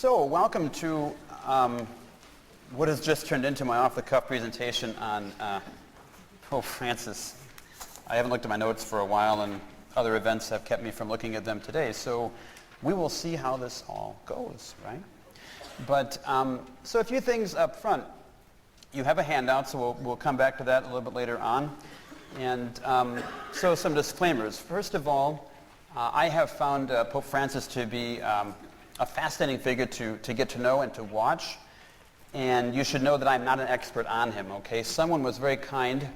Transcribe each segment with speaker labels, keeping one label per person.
Speaker 1: So, welcome to what has just turned into my off-the-cuff presentation on Pope Francis. I haven't looked at my notes for a while, and other events have kept me from looking at them today. So, we will see how this all goes, right? But, so a few things up front. You have a handout, so we'll come back to that a little bit later on. And so some disclaimers. First of all, I have found Pope Francis to be a fascinating figure to get to know and to watch. And you should know that I'm not an expert on him, okay? Someone was very kind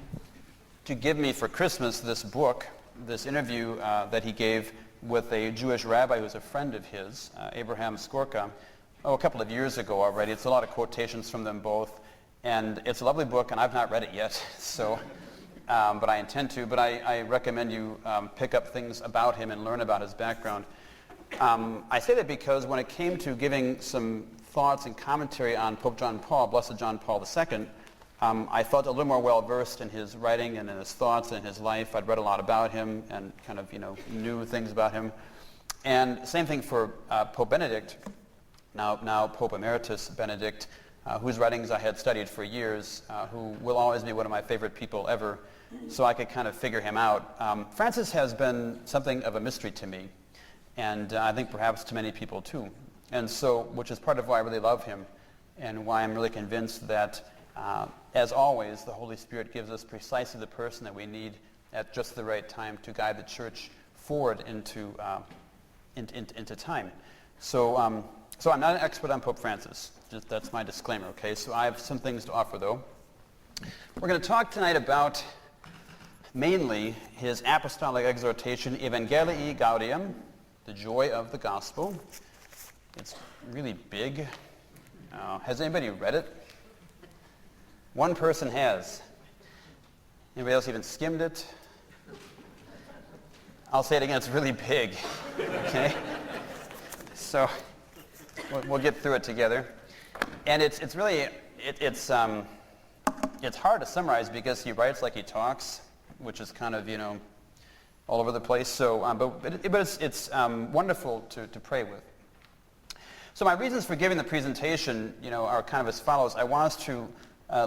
Speaker 1: to give me for Christmas this book, this interview that he gave with a Jewish rabbi who's a friend of his, Abraham Skorka, a couple of years ago already. It's a lot of quotations from them both. And it's a lovely book, and I've not read it yet, so, but I intend to. But I recommend you pick up things about him and learn about his background. I say that because when it came to giving some thoughts and commentary on Pope John Paul, Blessed John Paul II, I felt a little more well-versed in his writing and in his thoughts and his life. I'd read a lot about him and kind of, knew things about him. And same thing for Pope Benedict, now Pope Emeritus Benedict, whose writings I had studied for years, who will always be one of my favorite people ever, so I could kind of figure him out. Francis has been something of a mystery to me, and I think perhaps to many people too. And so, which is part of why I really love him, and why I'm really convinced that, as always, the Holy Spirit gives us precisely the person that we need at just the right time to guide the Church forward into time. So I'm not an expert on Pope Francis. That's my disclaimer, okay? So I have some things to offer, though. We're going to talk tonight about mainly his apostolic exhortation, Envangelii Gaudium The Joy of the Gospel. It's really big. Has anybody read it? One person has. Anybody else even skimmed it? I'll say it again, it's really big, okay? So we'll get through it together. And it's really hard to summarize because he writes like he talks, which is kind of all over the place. So, but it's wonderful to pray with. So my reasons for giving the presentation, are kind of as follows. I want us to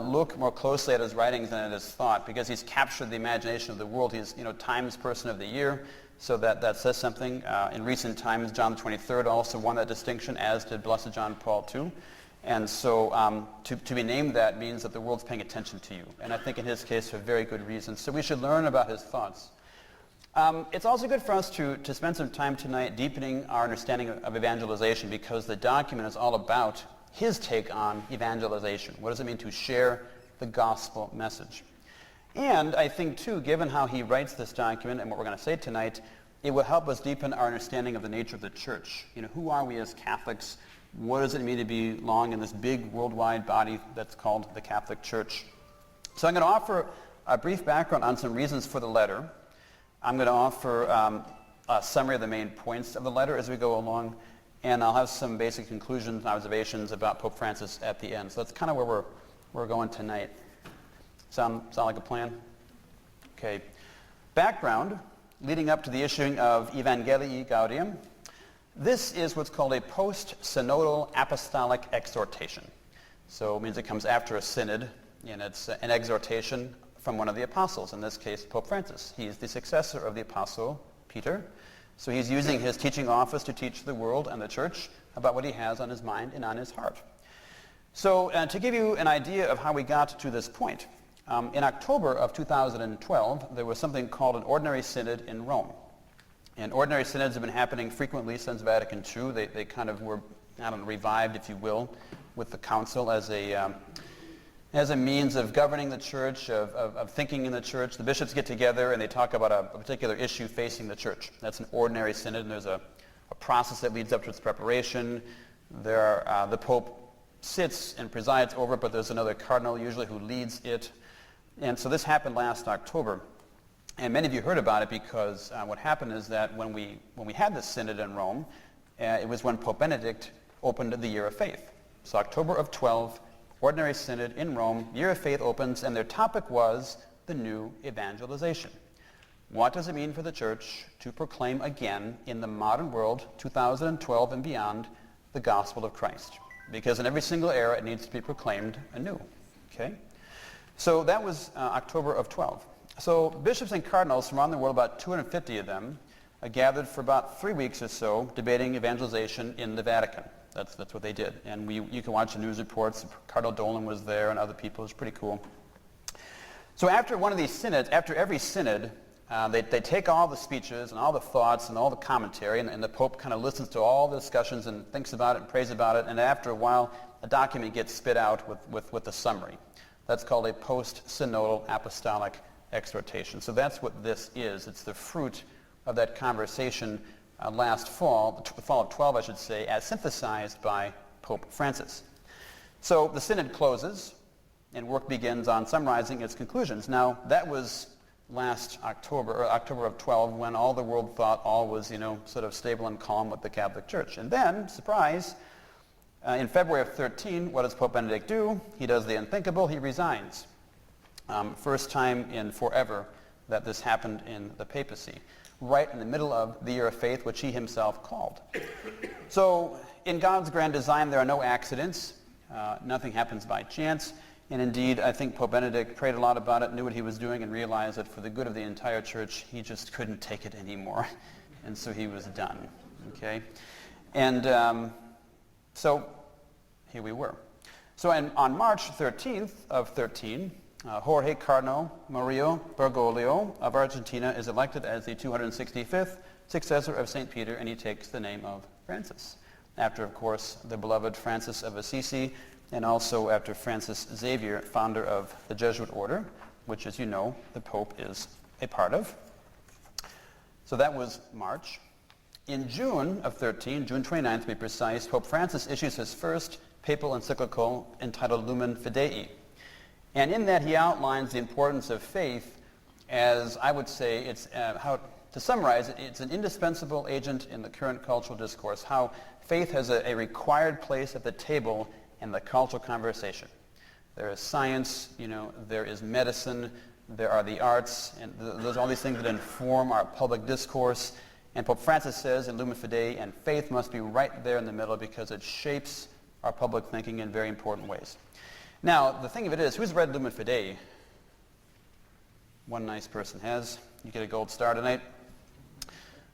Speaker 1: look more closely at his writings than at his thought, because he's captured the imagination of the world. He's Times Person of the Year, so that says something. In recent times, John the 23rd also won that distinction, as did Blessed John Paul II. And so to be named that means that the world's paying attention to you. And I think in his case for very good reasons. So we should learn about his thoughts. It's also good for us to spend some time tonight deepening our understanding of evangelization, because the document is all about his take on evangelization. What does it mean to share the gospel message? And I think, too, given how he writes this document and what we're going to say tonight, it will help us deepen our understanding of the nature of the church. Who are we as Catholics? What does it mean to belong in this big worldwide body that's called the Catholic Church? So I'm going to offer a brief background on some reasons for the letter. I'm going to offer a summary of the main points of the letter as we go along, and I'll have some basic conclusions and observations about Pope Francis at the end. So that's kind of where we're going tonight. Sound like a plan? Okay. Background, leading up to the issuing of Envangelii Gaudium. This is what's called a post-synodal apostolic exhortation. So it means it comes after a synod, and it's an exhortation from one of the apostles, in this case, Pope Francis. He's the successor of the apostle Peter. So he's using his teaching office to teach the world and the church about what he has on his mind and on his heart. So to give you an idea of how we got to this point, in October of 2012, there was something called an ordinary synod in Rome. And ordinary synods have been happening frequently since Vatican II. They kind of were, revived, if you will, with the council as a means of governing the church, of thinking in the church. The bishops get together and they talk about a particular issue facing the church. That's an ordinary synod, and there's a process that leads up to its preparation. The Pope sits and presides over it, but there's another cardinal usually who leads it. And so this happened last October. And many of you heard about it because what happened is that when we had this synod in Rome, it was when Pope Benedict opened the Year of Faith. So October of 12, Ordinary Synod in Rome, Year of Faith opens, and their topic was the new evangelization. What does it mean for the church to proclaim again in the modern world, 2012 and beyond, the gospel of Christ. Because in every single era, it needs to be proclaimed anew. Okay? So that was October of 12. So bishops and cardinals from around the world, about 250 of them, gathered for about 3 weeks or so, debating evangelization in the Vatican. That's what they did. And you can watch the news reports. Cardinal Dolan was there and other people. It was pretty cool. So after one of these synods, after every synod, they take all the speeches and all the thoughts and all the commentary, and the Pope kind of listens to all the discussions and thinks about it and prays about it, and after a while, a document gets spit out with a summary. That's called a post-synodal apostolic exhortation. So that's what this is. It's the fruit of that conversation last fall, the fall of 12, I should say, as synthesized by Pope Francis. So the synod closes, and work begins on summarizing its conclusions. Now, that was last October, or October of 12, when all the world thought all was, sort of stable and calm with the Catholic Church. And then, surprise, in February of 13, what does Pope Benedict do? He does the unthinkable. He resigns. First time in forever that this happened in the papacy, right in the middle of the year of faith, which he himself called. So, in God's grand design, there are no accidents. Nothing happens by chance. And indeed, I think Pope Benedict prayed a lot about it, knew what he was doing, and realized that for the good of the entire church, he just couldn't take it anymore. And so he was done. Okay? And so here we were. So on March 13th of 13, Jorge Cardinal Murillo Bergoglio of Argentina is elected as the 265th successor of St. Peter, and he takes the name of Francis. After, of course, the beloved Francis of Assisi, and also after Francis Xavier, founder of the Jesuit order, which, as you know, the Pope is a part of. So that was March. In June of 13, June 29th to be precise, Pope Francis issues his first papal encyclical entitled Lumen Fidei. And in that he outlines the importance of faith as, I would say, to summarize it, it's an indispensable agent in the current cultural discourse, how faith has a required place at the table in the cultural conversation. There is science, there is medicine, there are the arts, and there's all these things that inform our public discourse. And Pope Francis says in Lumen Fidei, and faith must be right there in the middle because it shapes our public thinking in very important ways. Now, the thing of it is, who's read Lumen Fidei? One nice person has. You get a gold star tonight.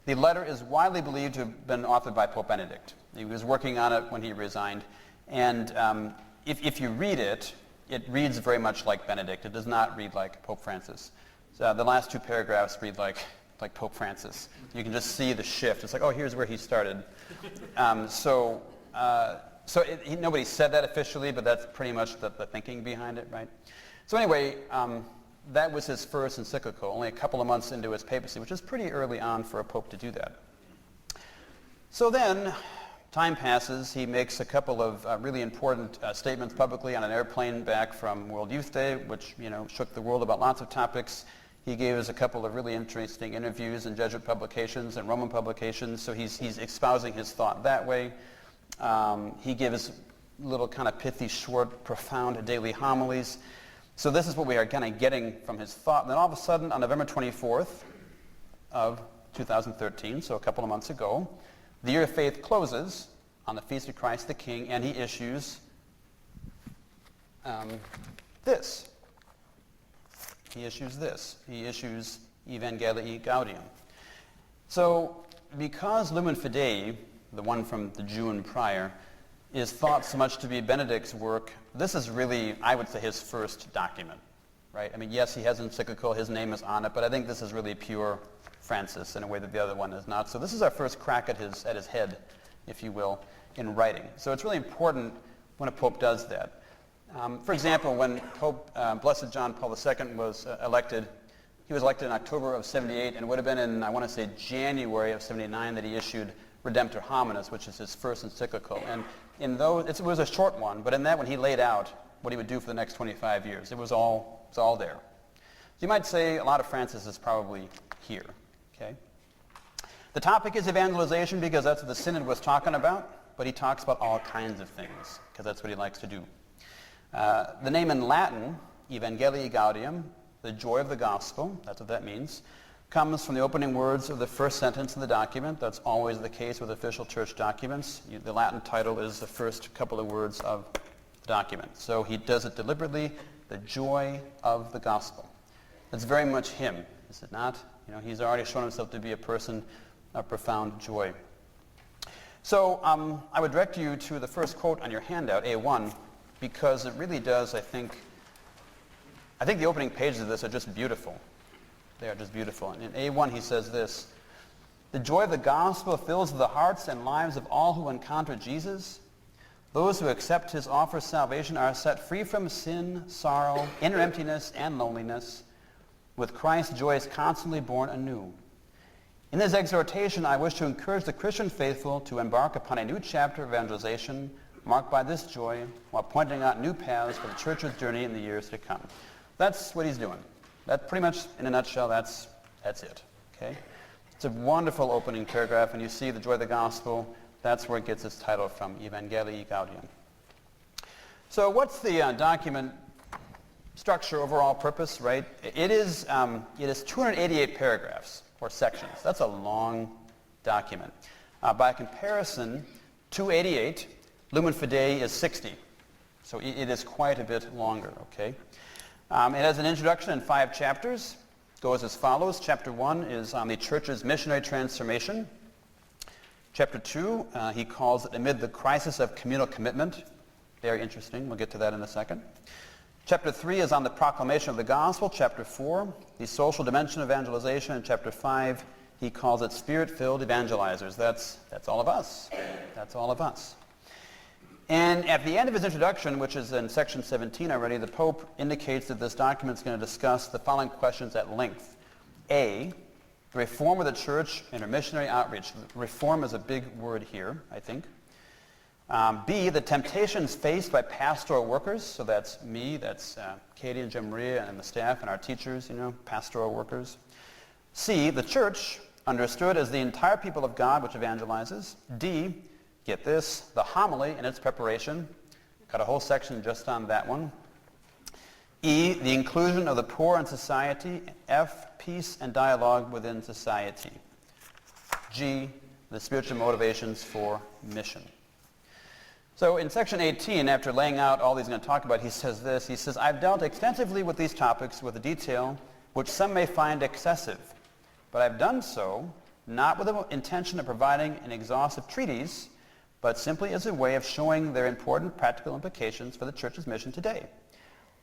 Speaker 1: The letter is widely believed to have been authored by Pope Benedict. He was working on it when he resigned. And if you read it, it reads very much like Benedict. It does not read like Pope Francis. So the last two paragraphs read like Pope Francis. You can just see the shift. It's like, oh, here's where he started. Nobody said that officially, but that's pretty much the thinking behind it, right? So anyway, that was his first encyclical, only a couple of months into his papacy, which is pretty early on for a pope to do that. So then, time passes. He makes a couple of really important statements publicly on an airplane back from World Youth Day, which shook the world about lots of topics. He gave us a couple of really interesting interviews in Jesuit publications and Roman publications, so he's espousing his thought that way. He gives little kind of pithy, short, profound daily homilies. So this is what we are kind of getting from his thought. And then all of a sudden, on November 24th of 2013, so a couple of months ago, the year of faith closes on the Feast of Christ the King, and he issues this. He issues this. He issues Envangelii Gaudium. So because Lumen Fidei, the one from the June prior, is thought so much to be Benedict's work, this is really, I would say, his first document, right? I mean, yes, he has an encyclical, his name is on it, but I think this is really pure Francis in a way that the other one is not. So this is our first crack at his head, if you will, in writing. So it's really important when a pope does that. For example, when Pope Blessed John Paul II was elected, he was elected in October of 78, and it would have been in, I want to say, January of 79 that he issued Redemptor Hominis, which is his first encyclical. And in those, it was a short one, but in that one he laid out what he would do for the next 25 years. It was all there. So you might say a lot of Francis is probably here. Okay? The topic is evangelization because that's what the Synod was talking about, but he talks about all kinds of things because that's what he likes to do. The name in Latin, Envangelii Gaudium, the joy of the gospel, that's what that means. comes from the opening words of the first sentence in the document. That's always the case with official church documents. The Latin title is the first couple of words of the document. So he does it deliberately, the joy of the gospel. That's very much him, is it not? He's already shown himself to be a person of profound joy. So I would direct you to the first quote on your handout, A1, because it really does, I think the opening pages of this are just beautiful. They are just beautiful. And in A1 he says this: "The joy of the gospel fills the hearts and lives of all who encounter Jesus. Those who accept his offer of salvation are set free from sin, sorrow, inner emptiness, and loneliness. With Christ, joy is constantly born anew. In this exhortation, I wish to encourage the Christian faithful to embark upon a new chapter of evangelization marked by this joy, while pointing out new paths for the church's journey in the years to come." That's what he's doing. That pretty much, in a nutshell, that's it. Okay? It's a wonderful opening paragraph, and you see the joy of the gospel. That's where it gets its title from, Envangelii Gaudium. So what's the document structure, overall purpose, right? It is 288 paragraphs, or sections. That's a long document. By comparison, 288, Lumen Fidei is 60. So it is quite a bit longer, okay? It has an introduction in 5 chapters. It goes as follows. Chapter 1 is on the church's missionary transformation. Chapter 2, he calls it Amid the Crisis of Communal Commitment. Very interesting. We'll get to that in a second. Chapter 3 is on the proclamation of the gospel. Chapter 4, the social dimension of evangelization. And Chapter 5, he calls it Spirit-filled evangelizers. That's all of us. That's all of us. And at the end of his introduction, which is in section 17 already, the Pope indicates that this document is going to discuss the following questions at length. A, the reform of the church and her missionary outreach. Reform is a big word here, I think. B, the temptations faced by pastoral workers. So that's me, that's Katie and Jim Maria and the staff and our teachers, pastoral workers. C, the church, understood as the entire people of God which evangelizes. D, get this, the homily and its preparation. Got a whole section just on that one. E, the inclusion of the poor in society. F, peace and dialogue within society. G, the spiritual motivations for mission. So in section 18, after laying out all he's going to talk about, he says this. He says, "I've dealt extensively with these topics with a detail which some may find excessive, but I've done so not with the intention of providing an exhaustive treatise, but simply as a way of showing their important practical implications for the church's mission today.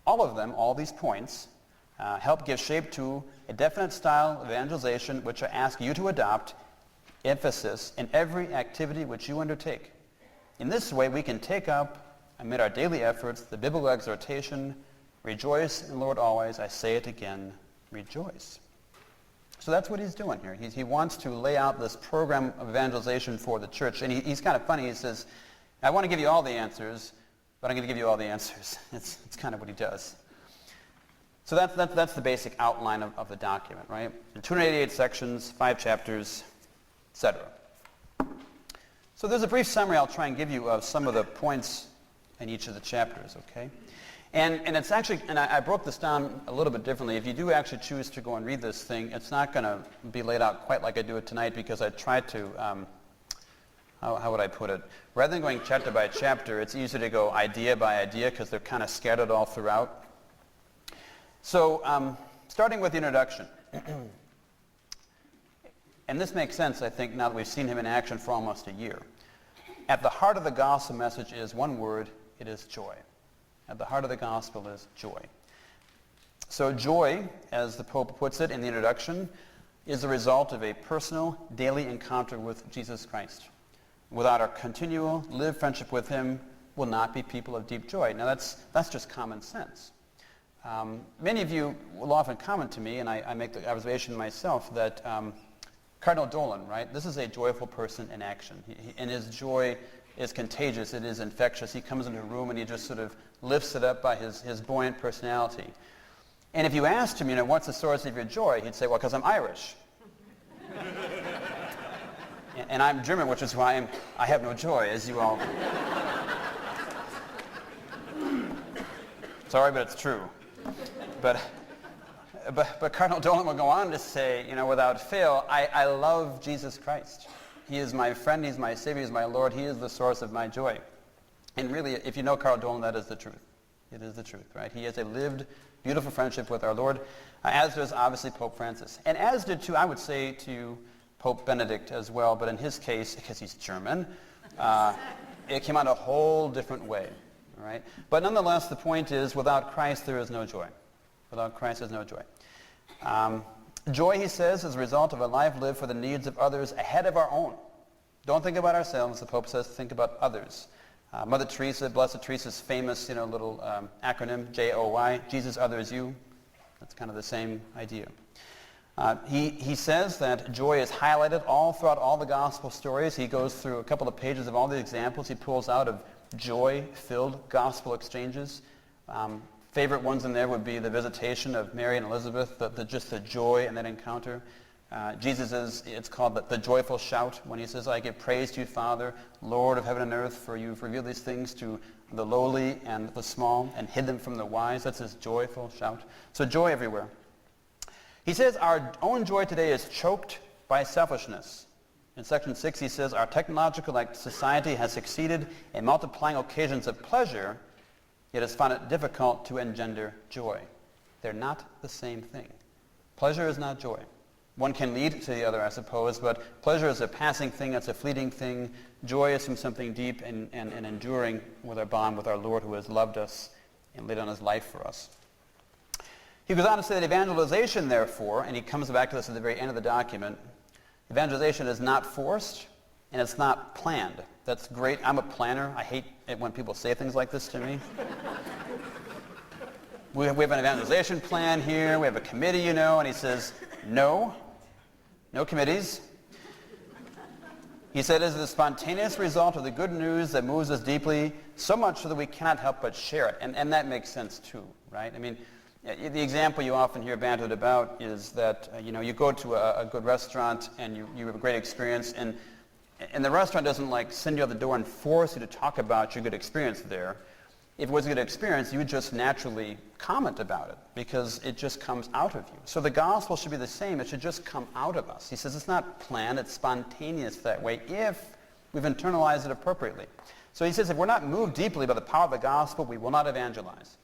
Speaker 1: All of them, all these points, help give shape to a definite style of evangelization which I ask you to adopt, emphasis in every activity which you undertake. In this way, we can take up, amid our daily efforts, the biblical exhortation, rejoice in the Lord always. I say it again, rejoice." So that's what he's doing here. He wants to lay out this program of evangelization for the church. And he's kind of funny. He says, "I want to give you all the answers, but I'm going to give you all the answers." It's kind of what he does. So that's the basic outline of the document, right? In 288 sections, 5 chapters, etc. So there's a brief summary I'll try and give you of some of the points in each of the chapters, okay? And it's actually, and I broke this down a little bit differently. If you do actually choose to go and read this thing, it's not going to be laid out quite like I do it tonight, because I tried to, how would I put it? Rather than going chapter by chapter, it's easier to go idea by idea, because they're kind of scattered all throughout. So starting with the introduction. And this makes sense, I think, now that we've seen him in action for almost a year. At the heart of the gospel message is one word: it is joy. At the heart of the gospel is joy. So joy, as the Pope puts it in the introduction, is the result of a personal, daily encounter with Jesus Christ. Without our continual lived friendship with him, we'll not be people of deep joy. Now that's just common sense. Many of you will often comment to me, and I make the observation myself, that Cardinal Dolan, right? This is a joyful person in action. And his joy is contagious. It is infectious. He comes into a room and he just sort of lifts it up by his buoyant personality. And if you asked him, what's the source of your joy? He'd say, well, because I'm Irish. And I'm German, which is why I have no joy, as you all... Sorry, but it's true. But but Cardinal Dolan will go on to say, without fail, I love Jesus Christ. He is my friend, he's my Savior, he's my Lord, he is the source of my joy. And really, if you know Cardinal Dolan, that is the truth. It is the truth, right? He has a lived, beautiful friendship with our Lord, as does obviously Pope Francis. And as did, too, I would say, to Pope Benedict as well, but in his case, because he's German, it came out a whole different way, right? But nonetheless, the point is, without Christ, there is no joy. Without Christ, there's no joy. Joy, he says, is a result of a life lived for the needs of others ahead of our own. Don't think about ourselves, the Pope says, think about others. Mother Teresa, Blessed Teresa's famous, little acronym, JOY, Jesus, others, you. That's kind of the same idea. He says that joy is highlighted all throughout all the gospel stories. He goes through a couple of pages of all the examples he pulls out of joy-filled gospel exchanges. Favorite ones in there would be the visitation of Mary and Elizabeth, just the joy in that encounter. It's called the joyful shout when he says, I give praise to you, Father, Lord of heaven and earth, for you've revealed these things to the lowly and the small and hid them from the wise. That's his joyful shout. So joy everywhere. He says our own joy today is choked by selfishness. In section 6 he says our technological society has succeeded in multiplying occasions of pleasure, yet has found it difficult to engender joy. They're not the same thing. Pleasure is not joy. One can lead to the other, I suppose, but pleasure is a passing thing, it's a fleeting thing. Joy is from something deep and enduring with our bond with our Lord who has loved us and laid down his life for us. He goes on to say that evangelization, therefore, and he comes back to this at the very end of the document, evangelization is not forced and it's not planned. That's great. I'm a planner. I hate it when people say things like this to me. We have an evangelization plan here. We have a committee, and he says, no committees. He said it is the spontaneous result of the good news that moves us deeply, so much so that we cannot help but share it. And that makes sense too, right? I mean, the example you often hear bantered about is that, you go to a good restaurant and you have a great experience, and the restaurant doesn't send you out the door and force you to talk about your good experience there. If it was a good experience, you would just naturally comment about it because it just comes out of you. So the gospel should be the same. It should just come out of us. He says it's not planned, it's spontaneous that way if we've internalized it appropriately. So he says if we're not moved deeply by the power of the gospel, we will not evangelize.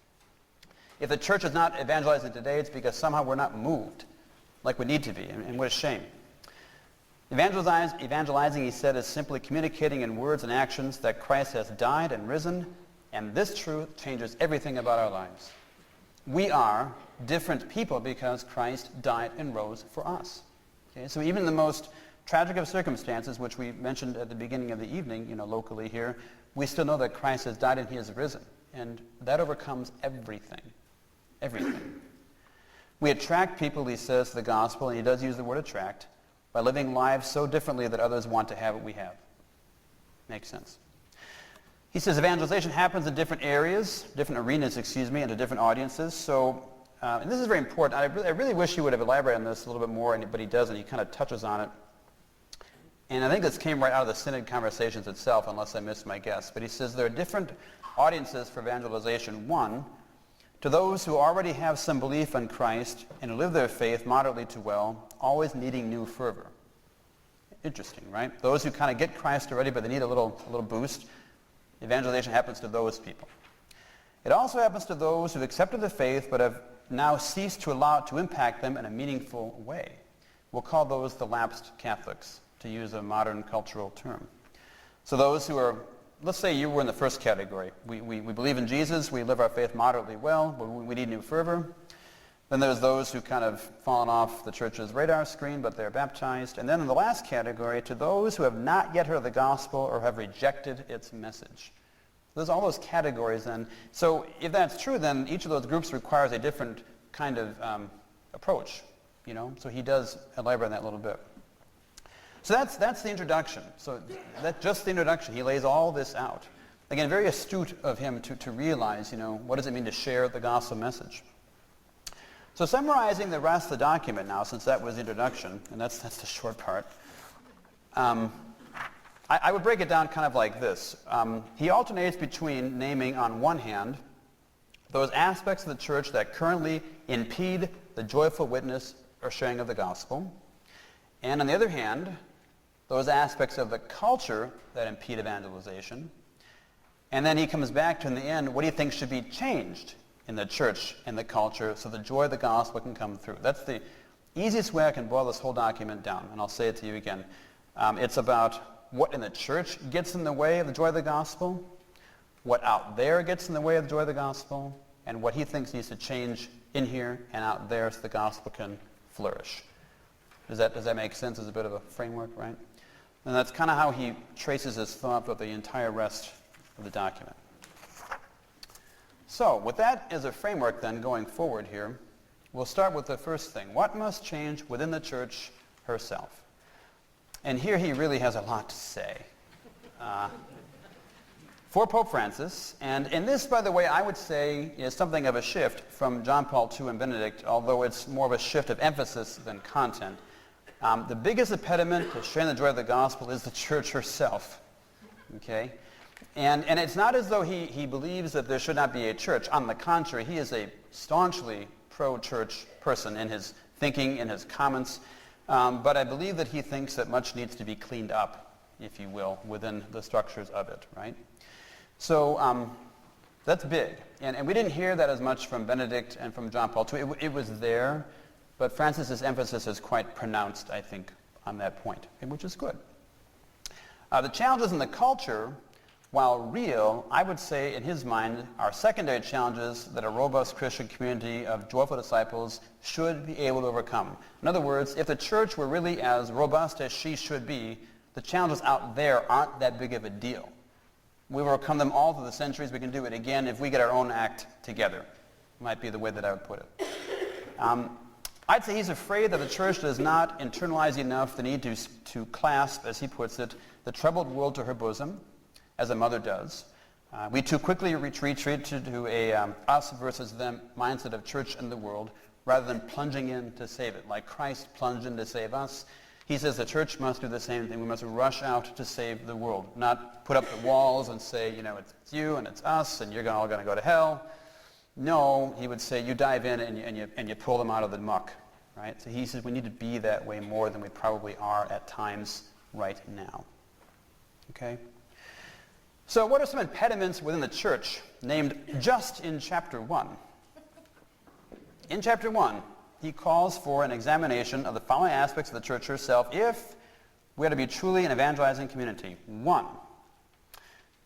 Speaker 1: If the church is not evangelizing today, it's because somehow we're not moved like we need to be, and what a shame. Evangelizing, he said, is simply communicating in words and actions that Christ has died and risen, and this truth changes everything about our lives. We are different people because Christ died and rose for us. Okay? So even the most tragic of circumstances, which we mentioned at the beginning of the evening, locally here, we still know that Christ has died and he has risen. And that overcomes everything. Everything. We attract people, he says, to the gospel, and he does use the word attract, by living lives so differently that others want to have what we have. Makes sense. He says evangelization happens in different areas, different arenas, and to different audiences. So, and this is very important. I really wish he would have elaborated on this a little bit more, but he doesn't. He kind of touches on it. And I think this came right out of the Synod conversations itself, unless I missed my guess. But he says there are different audiences for evangelization. One, to those who already have some belief in Christ and who live their faith moderately to well, always needing new fervor. Interesting, right? Those who kind of get Christ already, but they need a little boost. Evangelization happens to those people. It also happens to those who've accepted the faith but have now ceased to allow it to impact them in a meaningful way. We'll call those the lapsed Catholics, to use a modern cultural term. So those who are, let's say you were in the first category. We believe in Jesus, we live our faith moderately well, but we need new fervor. Then there's those who kind of fallen off the church's radar screen, but they're baptized. And then in the last category, to those who have not yet heard the gospel or have rejected its message. There's all those categories then. So if that's true, then each of those groups requires a different kind of approach, So he does elaborate on that a little bit. So that's the introduction. So that's just the introduction. He lays all this out. Again, very astute of him to realize, what does it mean to share the gospel message? So summarizing the rest of the document now, since that was the introduction, and that's the short part, I would break it down kind of like this. He alternates between naming on one hand those aspects of the church that currently impede the joyful witness or sharing of the gospel. And on the other hand, those aspects of the culture that impede evangelization. And then he comes back to, in the end, what he thinks should be changed in the church and the culture so the joy of the gospel can come through. That's the easiest way I can boil this whole document down, and I'll say it to you again. It's about what in the church gets in the way of the joy of the gospel, what out there gets in the way of the joy of the gospel, and what he thinks needs to change in here and out there so the gospel can flourish. Does that make sense as a bit of a framework, right? And that's kind of how he traces his thought throughout the entire rest of the document. So, with that as a framework then going forward here, we'll start with the first thing. What must change within the church herself? And here he really has a lot to say. For Pope Francis, and this, by the way, I would say is something of a shift from John Paul II and Benedict, although it's more of a shift of emphasis than content. The biggest impediment to sharing the joy of the gospel is the church herself. Okay? And it's not as though he believes that there should not be a church. On the contrary, he is a staunchly pro-church person in his thinking, in his comments. But I believe that he thinks that much needs to be cleaned up, if you will, within the structures of it, right? So that's big. And we didn't hear that as much from Benedict and from John Paul II. It was there, but Francis's emphasis is quite pronounced, I think, on that point, which is good. The challenges in the culture, while real, I would say in his mind, are secondary challenges that a robust Christian community of joyful disciples should be able to overcome. In other words, if the church were really as robust as she should be, the challenges out there aren't that big of a deal. We've overcome them all through the centuries. We can do it again if we get our own act together. Might be the way that I would put it. I'd say he's afraid that the church does not internalize enough the need to clasp, as he puts it, the troubled world to her bosom, as a mother does. We too quickly retreat to a us versus them mindset of church and the world, rather than plunging in to save it. Like Christ plunged in to save us, he says the church must do the same thing. We must rush out to save the world, not put up the walls and say, it's you and it's us and you're all going to go to hell. No, he would say you dive in and you pull them out of the muck, right? So he says we need to be that way more than we probably are at times right now. Okay? So what are some impediments within the church named just in chapter 1? In chapter 1, he calls for an examination of the following aspects of the church herself if we are to be truly an evangelizing community. 1,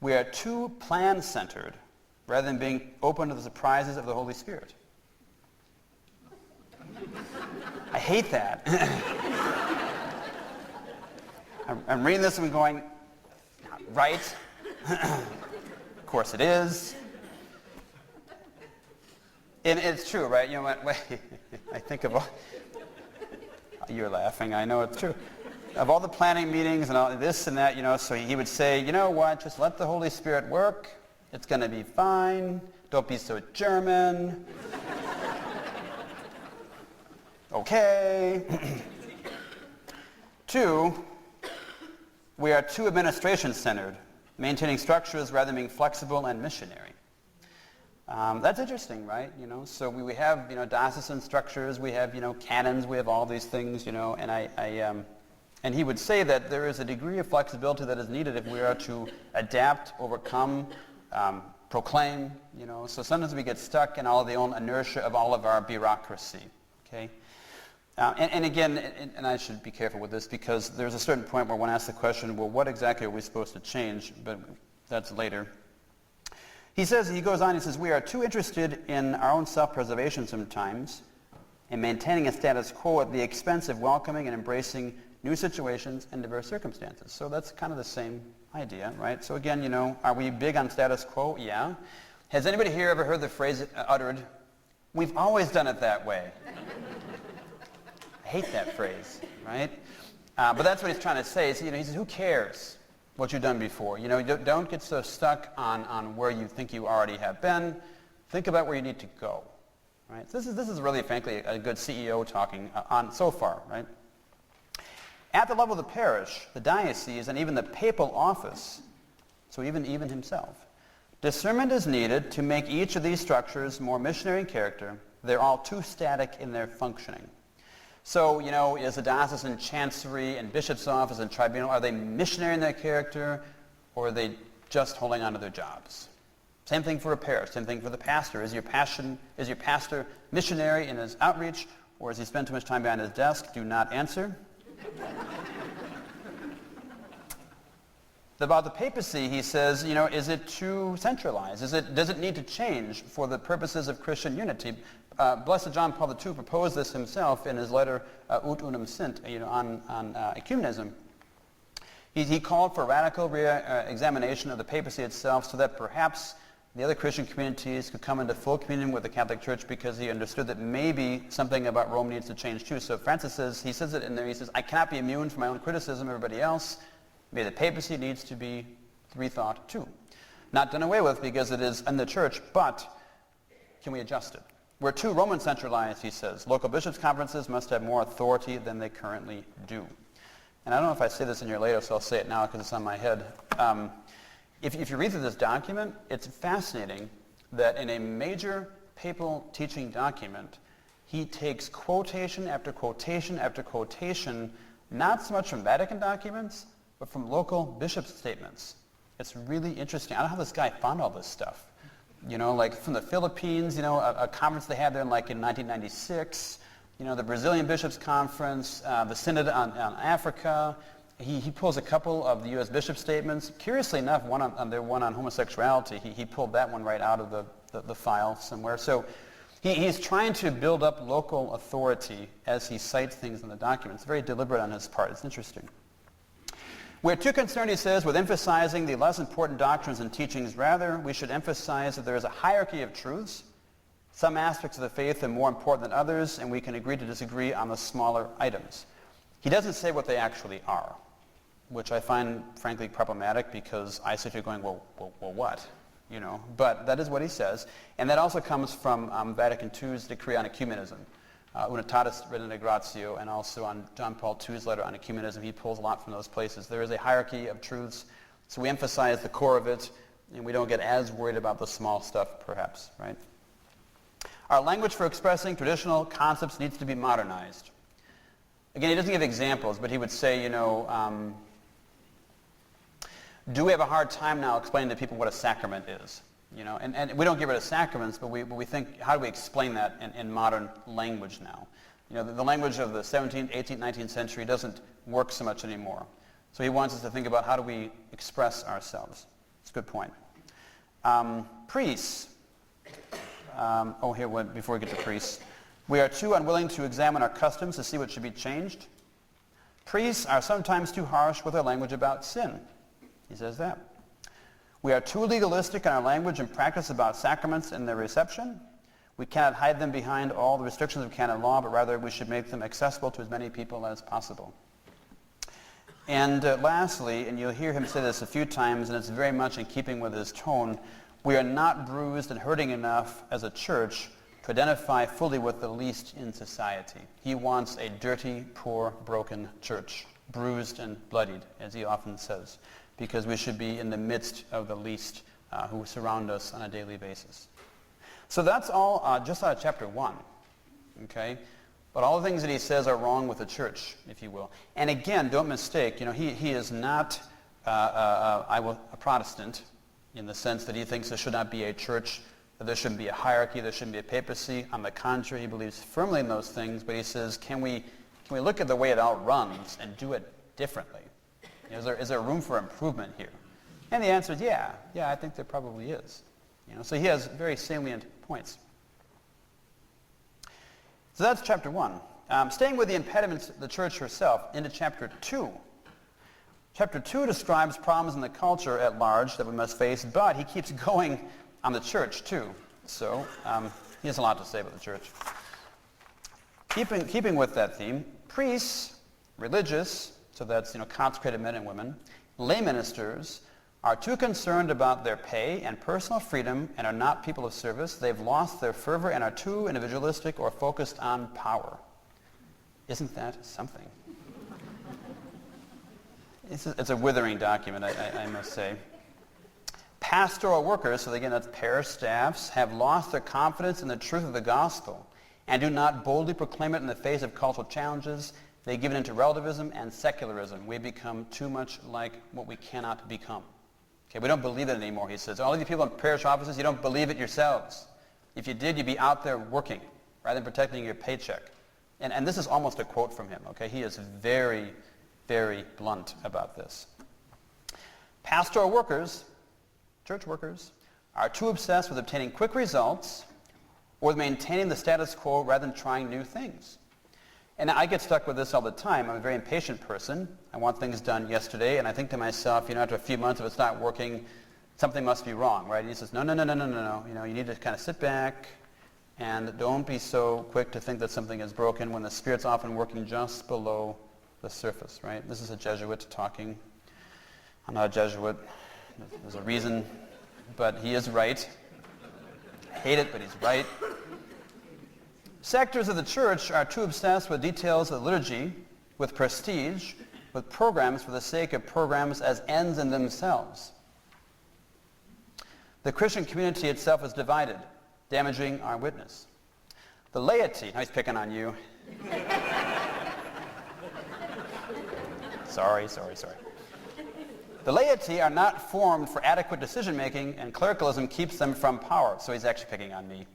Speaker 1: we are too plan-centered rather than being open to the surprises of the Holy Spirit. I hate that. I'm reading this and going, right? Of course it is. And it's true, right? You know what? I think of all... You're laughing. I know it's true. Of all the planning meetings and all this and that, so he would say, you know what? Just let the Holy Spirit work. It's going to be fine. Don't be so German. Okay. 2, we are too administration-centered, maintaining structures rather than being flexible and missionary. That's interesting, right? So we have, diocesan structures, we have, canons, we have all these things, and he would say that there is a degree of flexibility that is needed if we are to adapt, overcome, proclaim, So sometimes we get stuck in all of the own inertia of all of our bureaucracy, okay? And again, and I should be careful with this because there's a certain point where one asks the question, well, what exactly are we supposed to change? But that's later. He goes on, he says, we are too interested in our own self-preservation sometimes and maintaining a status quo at the expense of welcoming and embracing new situations and diverse circumstances. So that's kind of the same idea, right? So again, are we big on status quo? Yeah. Has anybody here ever heard the phrase uttered, we've always done it that way? I hate that phrase, right? But that's what he's trying to say. He says, who cares what you've done before? Don't get so stuck on where you think you already have been. Think about where you need to go, right? So this is really, frankly, a good CEO talking on so far, right? At the level of the parish, the diocese, and even the papal office, so even himself, Discernment is needed to make each of these structures more missionary in character. They're all too static in their functioning. So, is the diocesan chancery and bishop's office and tribunal, are they missionary in their character, or are they just holding on to their jobs? Same thing for a parish, same thing for the pastor. Is your pastor missionary in his outreach, or does he spend too much time behind his desk? Do not answer. About the papacy, he says, is it too centralized? Does it need to change for the purposes of Christian unity? Blessed John Paul II proposed this himself in his letter Ut Unum Sint, on ecumenism. He called for radical re-examination of the papacy itself so that perhaps the other Christian communities could come into full communion with the Catholic Church, because he understood that maybe something about Rome needs to change too. So Francis says it in there, he says, I cannot be immune from my own criticism, everybody else. Maybe the papacy needs to be rethought too. Not done away with because it is in the church, but can we adjust it? We're too Roman centralized, he says. Local bishops' conferences must have more authority than they currently do. And I don't know if I say this in here later, so I'll say it now because it's on my head. If you read through this document, it's fascinating that in a major papal teaching document, he takes quotation after quotation after quotation, not so much from Vatican documents, but from local bishop statements. It's really interesting. I don't know how this guy found all this stuff. Like from the Philippines, a conference they had there in 1996, the Brazilian Bishops' Conference, the Synod on Africa. He pulls a couple of the U.S. bishop statements. Curiously enough, one on homosexuality, he pulled that one right out of the file somewhere. So he's trying to build up local authority as he cites things in the document. It's very deliberate on his part. It's interesting. We're too concerned, he says, with emphasizing the less important doctrines and teachings. Rather, we should emphasize that there is a hierarchy of truths. Some aspects of the faith are more important than others, and we can agree to disagree on the smaller items. He doesn't say what they actually are, which I find, frankly, problematic, because I sit here going, well, what? But that is what he says. And that also comes from Vatican II's decree on ecumenism. Unitatis Redintegratio, and also on John Paul II's letter on ecumenism. He pulls a lot from those places. There is a hierarchy of truths, so we emphasize the core of it, and we don't get as worried about the small stuff, perhaps, right? Our language for expressing traditional concepts needs to be modernized. Again, he doesn't give examples, but he would say, do we have a hard time now explaining to people what a sacrament is? And we don't get rid of sacraments, but we think, how do we explain that in modern language now? The language of the 17th, 18th, 19th century doesn't work so much anymore. So he wants us to think about how do we express ourselves. It's a good point. Priests. Before we get to priests. We are too unwilling to examine our customs to see what should be changed. Priests are sometimes too harsh with their language about sin. He says that. We are too legalistic in our language and practice about sacraments and their reception. We cannot hide them behind all the restrictions of canon law, but rather we should make them accessible to as many people as possible. And lastly, and you'll hear him say this a few times, and it's very much in keeping with his tone, we are not bruised and hurting enough as a church to identify fully with the least in society. He wants a dirty, poor, broken church, bruised and bloodied, as he often says, because we should be in the midst of the least who surround us on a daily basis. So that's all just out of chapter 1, okay? But all the things that he says are wrong with the church, if you will. And again, don't mistake, he is not a Protestant in the sense that he thinks there should not be a church, that there shouldn't be a hierarchy, there shouldn't be a papacy. On the contrary, he believes firmly in those things, but he says, can we look at the way it all runs and do it differently? Is there room for improvement here? And the answer is yeah, I think there probably is. So he has very salient points. So that's chapter 1. Staying with the impediments of the church herself, into chapter 2. Chapter 2 describes problems in the culture at large that we must face, but he keeps going on the church too. So he has a lot to say about the church. Keeping with that theme, priests, religious, so that's consecrated men and women, lay ministers, are too concerned about their pay and personal freedom and are not people of service. They've lost their fervor and are too individualistic or focused on power. Isn't that something? It's a withering document, I must say. Pastoral workers, so again that's parish staffs, have lost their confidence in the truth of the gospel and do not boldly proclaim it in the face of cultural challenges. They give it into relativism and secularism. We become too much like what we cannot become. Okay, we don't believe it anymore, he says. All of you people in parish offices, you don't believe it yourselves. If you did, you'd be out there working rather than protecting your paycheck. And this is almost a quote from him, okay? He is very, very blunt about this. Pastoral workers, church workers, are too obsessed with obtaining quick results or with maintaining the status quo rather than trying new things. And I get stuck with this all the time. I'm a very impatient person. I want things done yesterday, and I think to myself, after a few months, if it's not working, something must be wrong, right? And he says, no. You need to kind of sit back and don't be so quick to think that something is broken when the Spirit's often working just below the surface, right? This is a Jesuit talking. I'm not a Jesuit. There's a reason, but he is right. I hate it, but he's right. Sectors of the church are too obsessed with details of the liturgy, with prestige, with programs for the sake of programs as ends in themselves. The Christian community itself is divided, damaging our witness. The laity, now he's picking on you. Sorry. The laity are not formed for adequate decision-making, and clericalism keeps them from power. So he's actually picking on me.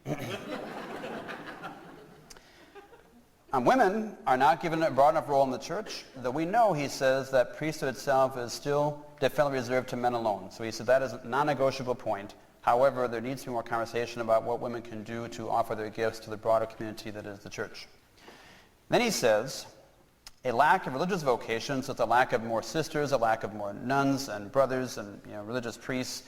Speaker 1: Women are not given a broad enough role in the church, though we know, he says, that priesthood itself is still definitely reserved to men alone. So he said that is a non-negotiable point. However, there needs to be more conversation about what women can do to offer their gifts to the broader community that is the church. Then he says, a lack of religious vocation, so it's a lack of more sisters, a lack of more nuns and brothers and religious priests.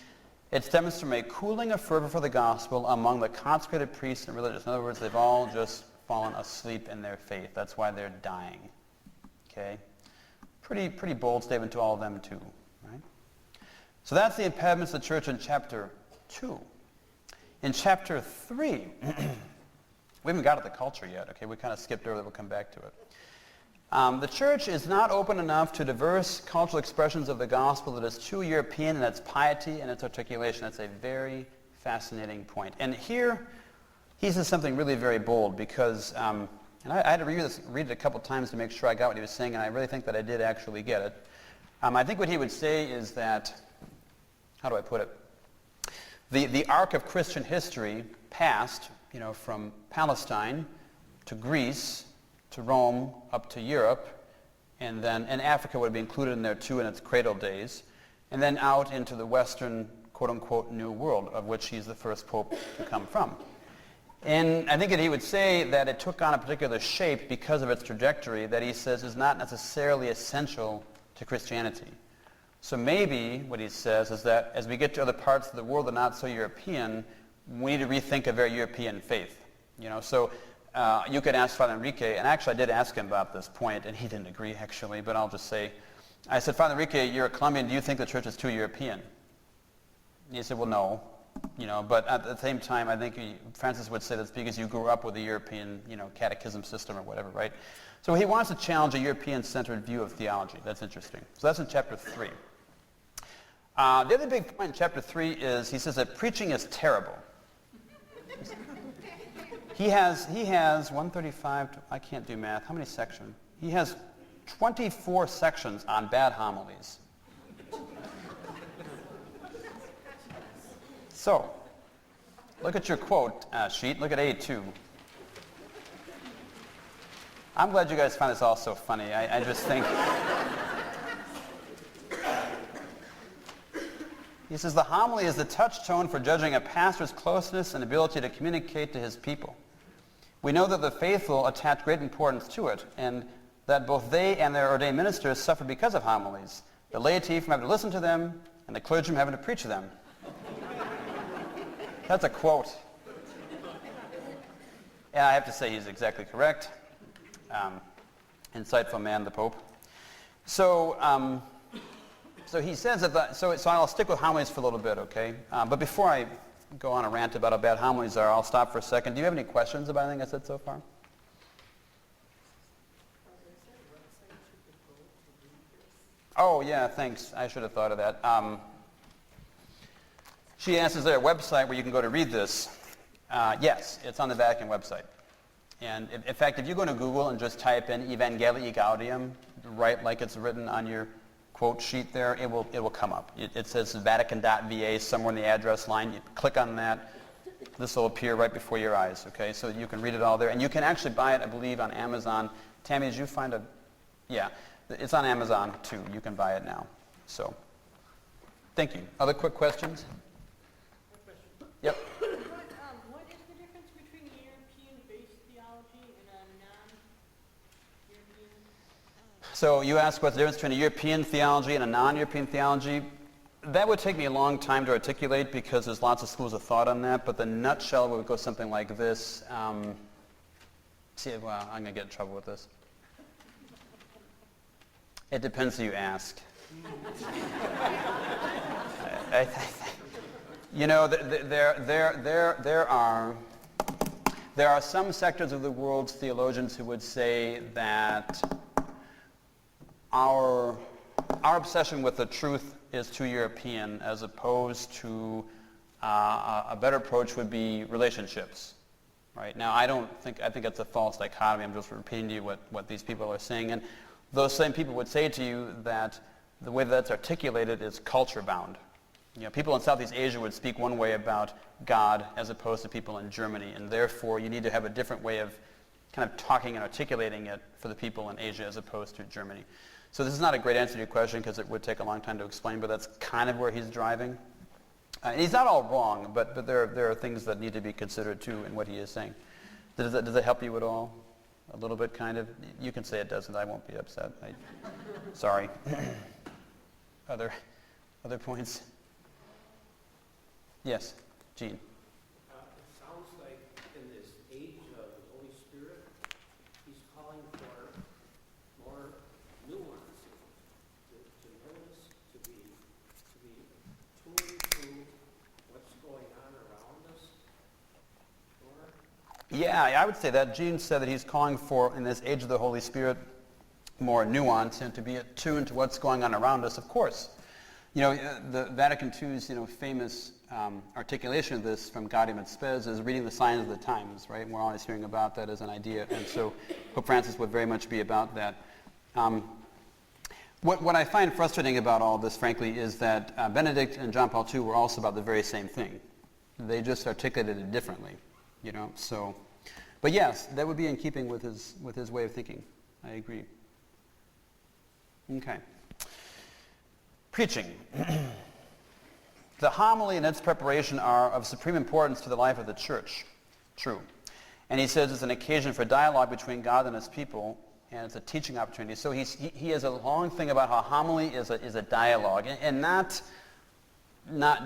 Speaker 1: It stems from a cooling of fervor for the gospel among the consecrated priests and religious. In other words, they've all just fallen asleep in their faith. That's why they're dying. Okay? Pretty bold statement to all of them too, right? So that's the impediments of the church in chapter 2. In chapter 3, we haven't got to the culture yet, okay? We kind of skipped over that. We'll come back to it. The church is not open enough to diverse cultural expressions of the gospel that is too European in its piety and its articulation. That's a very fascinating point. And here, he says something really very bold because, and I had to read it a couple times to make sure I got what he was saying, and I really think that I did actually get it. I think what he would say is that, how do I put it? The arc of Christian history passed, from Palestine to Greece to Rome up to Europe, and Africa would be included in there too in its cradle days, and then out into the Western, quote-unquote, New World, of which he's the first pope to come from. And I think that he would say that it took on a particular shape because of its trajectory that he says is not necessarily essential to Christianity. So maybe what he says is that as we get to other parts of the world that are not so European, we need to rethink a very European faith. So you could ask Father Enrique, and actually I did ask him about this point, and he didn't agree actually, but I'll just say, I said, Father Enrique, you're a Colombian, do you think the church is too European? And he said, well, no. But at the same time, I think Francis would say that's because you grew up with a European, catechism system or whatever, right? So he wants to challenge a European-centered view of theology. That's interesting. So that's in chapter 3. The other big point in chapter 3 is he says that preaching is terrible. He has 135, I can't do math. How many sections? He has 24 sections on bad homilies. So, look at your quote sheet. Look at A2. I'm glad you guys find this all so funny. I just think... He says, the homily is the touchstone for judging a pastor's closeness and ability to communicate to his people. We know that the faithful attach great importance to it, and that both they and their ordained ministers suffer because of homilies. The laity from having to listen to them, and the clergy from having to preach them. That's a quote. And I have to say he's exactly correct. Insightful man, the Pope. So he says that, so I'll stick with homilies for a little bit, okay? But before I go on a rant about how bad homilies are, I'll stop for a second. Do you have any questions about anything I said so far? Oh, yeah, thanks. I should have thought of that. She asks, is there a website where you can go to read this? Yes, it's on the Vatican website. And in fact, if you go to Google and just type in Envangelii Gaudium, right like it's written on your quote sheet there, it will come up. It says Vatican.va somewhere in the address line. You click on that. This will appear right before your eyes, okay? So you can read it all there. And you can actually buy it, I believe, on Amazon. Tammy, did you find a... Yeah, it's on Amazon, too. You can buy it now. So, thank you. Other quick questions? Yep.
Speaker 2: What is the difference between a European-based theology and a non-European?
Speaker 1: So you asked what's the difference between a European theology and a non-European theology. That would take me a long time to articulate because there's lots of schools of thought on that, but the nutshell would go something like this. I'm going to get in trouble with this. It depends who you ask. You know, there are some sectors of the world's theologians who would say that our obsession with the truth is too European, as opposed to a better approach would be relationships. Right now, I think it's a false dichotomy. I'm just repeating to you what these people are saying, and those same people would say to you that the way that's articulated is culture-bound. You know, people in Southeast Asia would speak one way about God as opposed to people in Germany, and therefore you need to have a different way of kind of talking and articulating it for the people in Asia as opposed to Germany. So this is not a great answer to your question because it would take a long time to explain, but that's kind of where he's driving. And he's not all wrong, but there are things that need to be considered too in what he is saying. Does that help you at all? A little bit, kind of? You can say it doesn't. I won't be upset. Sorry. Other points? Yes, Gene.
Speaker 3: It sounds like in this age of the Holy Spirit, he's calling for more nuance, to notice, to be tuned to what's going on around us. More.
Speaker 1: Yeah, I would say that. Gene said that he's calling for, in this age of the Holy Spirit, more nuance and to be attuned to what's going on around us, of course. You know, the Vatican II's, famous articulation of this from Gaudium et Spes is reading the signs of the times, right? And we're always hearing about that as an idea, and so Pope Francis would very much be about that. What I find frustrating about all this, frankly, is that Benedict and John Paul II were also about the very same thing. They just articulated it differently, so. But yes, that would be in keeping with his way of thinking. I agree. Okay. Preaching. The homily and its preparation are of supreme importance to the life of the church. True. And he says it's an occasion for dialogue between God and his people, and it's a teaching opportunity. So he has a long thing about how homily is a dialogue, and not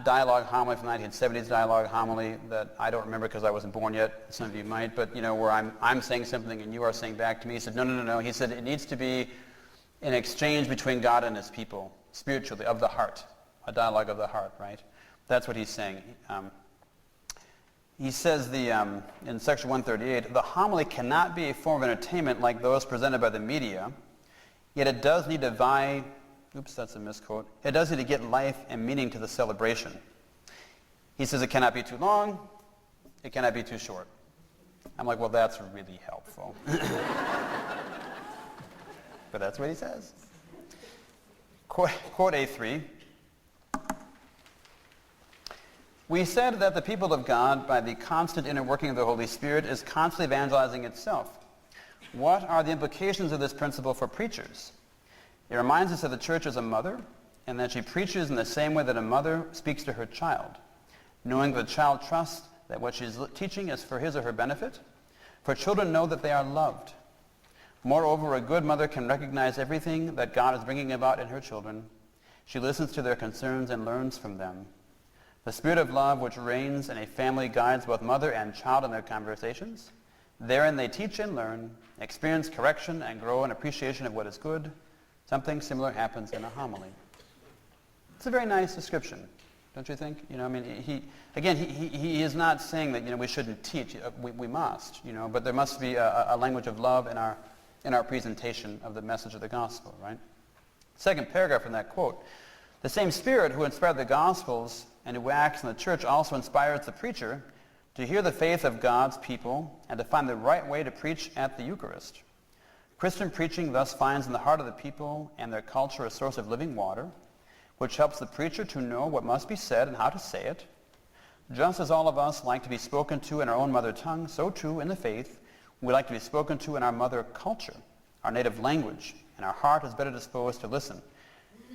Speaker 1: dialogue homily from the 1970s dialogue homily that I don't remember because I wasn't born yet. Some of you might, but where I'm saying something and you are saying back to me. He said, no. He said it needs to be an exchange between God and his people, spiritually, of the heart, a dialogue of the heart, right? That's what he's saying. He says in section 138, the homily cannot be a form of entertainment like those presented by the media, yet it does need to vie, oops, that's a misquote, it does need to get life and meaning to the celebration. He says it cannot be too long, it cannot be too short. I'm like, well, that's really helpful. But that's what he says. Quote A3. We said that the people of God, by the constant inner working of the Holy Spirit, is constantly evangelizing itself. What are the implications of this principle for preachers? It reminds us that the church is a mother, and that she preaches in the same way that a mother speaks to her child, knowing that the child trusts that what she is teaching is for his or her benefit. For children know that they are loved. Moreover, a good mother can recognize everything that God is bringing about in her children. She listens to their concerns and learns from them. The spirit of love which reigns in a family guides both mother and child in their conversations. Therein they teach and learn, experience correction, and grow in appreciation of what is good. Something similar happens in a homily. It's a very nice description, don't you think? He is not saying that we shouldn't teach. We must, but there must be a language of love in our presentation of the message of the gospel, right? Second paragraph in that quote. The same Spirit who inspired the Gospels and who acts in the church also inspires the preacher to hear the faith of God's people and to find the right way to preach at the Eucharist. Christian preaching thus finds in the heart of the people and their culture a source of living water, which helps the preacher to know what must be said and how to say it. Just as all of us like to be spoken to in our own mother tongue, so too in the faith, we like to be spoken to in our mother culture, our native language, and our heart is better disposed to listen.